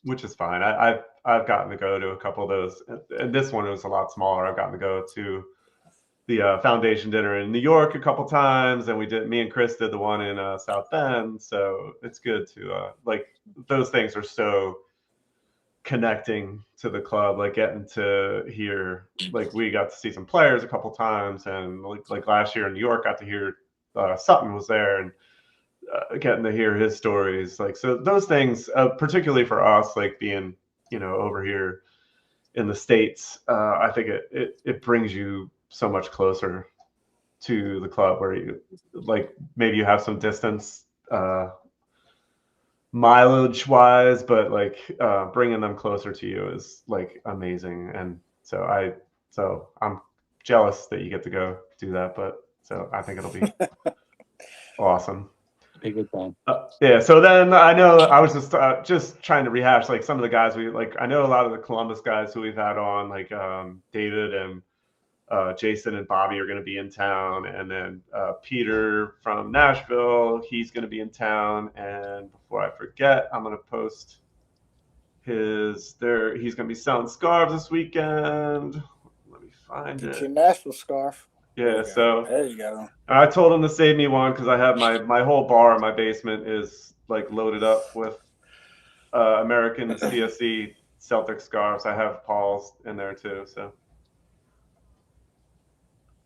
Which is fine. I've gotten to go to a couple of those, and this one was a lot smaller. I've gotten to go to the foundation dinner in New York a couple times, and me and Chris did the one in South Bend. So it's good to those things are so connecting to the club, getting to hear, we got to see some players a couple times, and like last year in New York, got to hear Sutton was there, and getting to hear his stories. So those things, particularly for us, being over here in the States, I think it brings you so much closer to the club, where you maybe you have some distance mileage wise, but bringing them closer to you is amazing. And so I'm jealous that you get to go do that, but so I think it'll be awesome. Be a good time. Yeah. So then I know I was just trying to rehash some of the guys I know a lot of the Columbus guys who we've had on, David and Jason and Bobby are going to be in town, and then Peter from Nashville, he's going to be in town. And before I forget, I'm going to post he's going to be selling scarves this weekend. Let me find it. Get your Nashville scarf. Yeah, so there you go. I told him to save me one because I have my whole bar in my basement is loaded up with American CSC Celtic scarves. I have Paul's in there too. So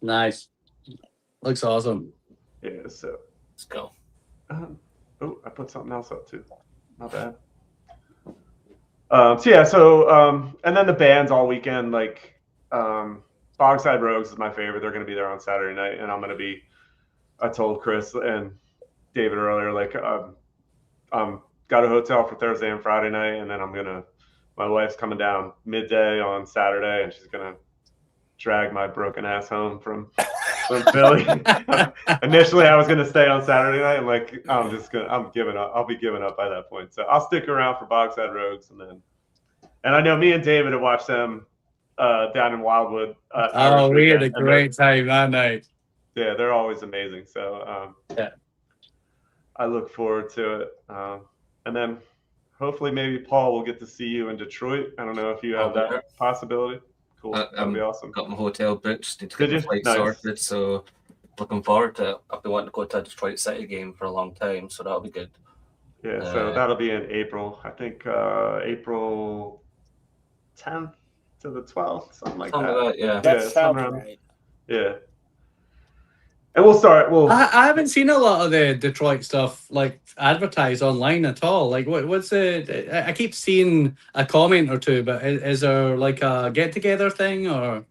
nice, looks awesome. Yeah, so let's go. I put something else up too. Not bad. And then the bands all weekend, Bogside Rogues is my favorite. They're going to be there on Saturday night, and I'm going to be. I told Chris and David earlier, like, got a hotel for Thursday and Friday night, and then my wife's coming down midday on Saturday, and she's gonna drag my broken ass home from Philly. Initially, I was gonna stay on Saturday night, and like, I'm giving up. I'll be giving up by that point. So I'll stick around for Bogside Rogues, and I know me and David have watched them down in Wildwood. We had a great time that night. Yeah, they're always amazing. So yeah, I look forward to it. And then hopefully maybe Paul will get to see you in Detroit. I don't know if you have that possibility. Cool. That'd be awesome. Got my hotel booked. Need to get my flight sorted. So looking forward to it. I've been wanting to go to a Detroit City game for a long time, so that'll be good. Yeah, so that'll be in April. I think April 10th to the 12th, something like that. Yeah. That sounds right. Yeah. And we'll start. I haven't seen a lot of the Detroit stuff like advertised online at all. Like, what's the? I keep seeing a comment or two, but is there like a get together thing or?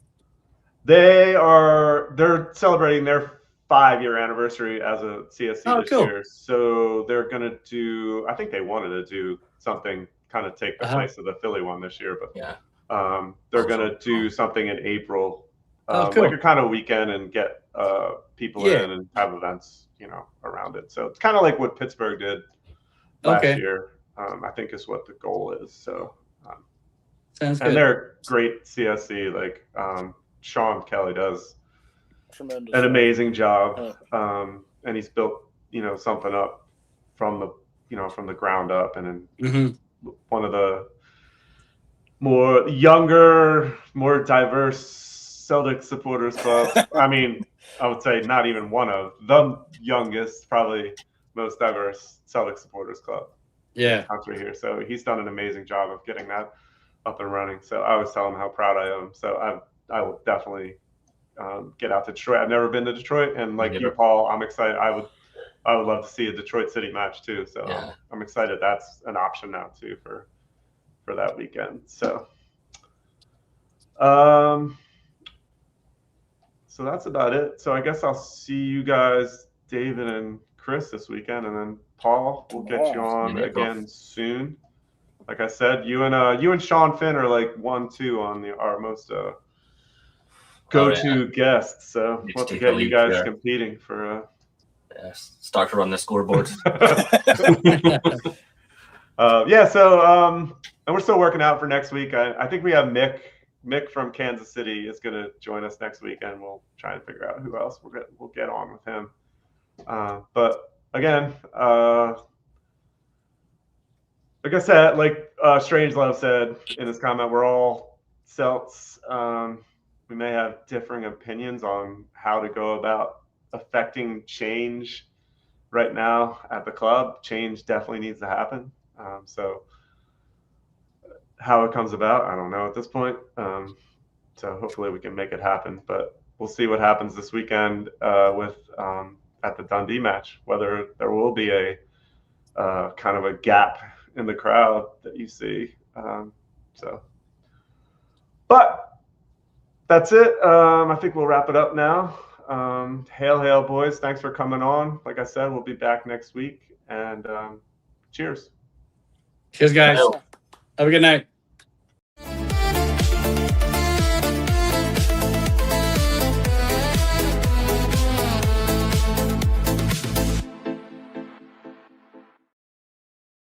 They're celebrating their 5-year anniversary as a CSC this year. So they're gonna do. I think they wanted to do something kind of take the place of the Philly one this year, but they're gonna do something in April. Like a kind of weekend and get people in and have events, around it. So it's kind of like what Pittsburgh did last year. I think is what the goal is. So sounds good. And they're great CSC. Like Sean Kelly does an amazing job, and he's built something up from the ground up, and one of the more younger, more diverse Celtic supporters club. I mean, I would say not even one of the youngest, probably most diverse Celtic supporters club. Yeah, country here. So he's done an amazing job of getting that up and running. So I was telling him how proud I am. So I will definitely get out to Detroit. I've never been to Detroit, and like you, Paul, I'm excited. I would love to see a Detroit City match too. So I'm excited that's an option now too for that weekend. So. So that's about it. So I guess I'll see you guys, David and Chris, this weekend, and then Paul, we'll get you on again soon. Like I said, you and Sean Finn are like 1-2 on our most go-to guests. So we'll have to get you guys competing for. Start to run the scoreboard. So and we're still working out for next week. I think we have Mick from Kansas City is going to join us next weekend. We'll try and figure out who else we'll get on with him. But again, like I said, like Strangelove said in his comment, we're all Celts. We may have differing opinions on how to go about affecting change right now at the club. Change definitely needs to happen. So how it comes about, I don't know at this point. So hopefully we can make it happen, but we'll see what happens this weekend with at the Dundee match, whether there will be a kind of a gap in the crowd that you see. But that's it. I think we'll wrap it up now. Hail, boys. Thanks for coming on. Like I said, we'll be back next week, and cheers. Cheers, guys. Have a good night.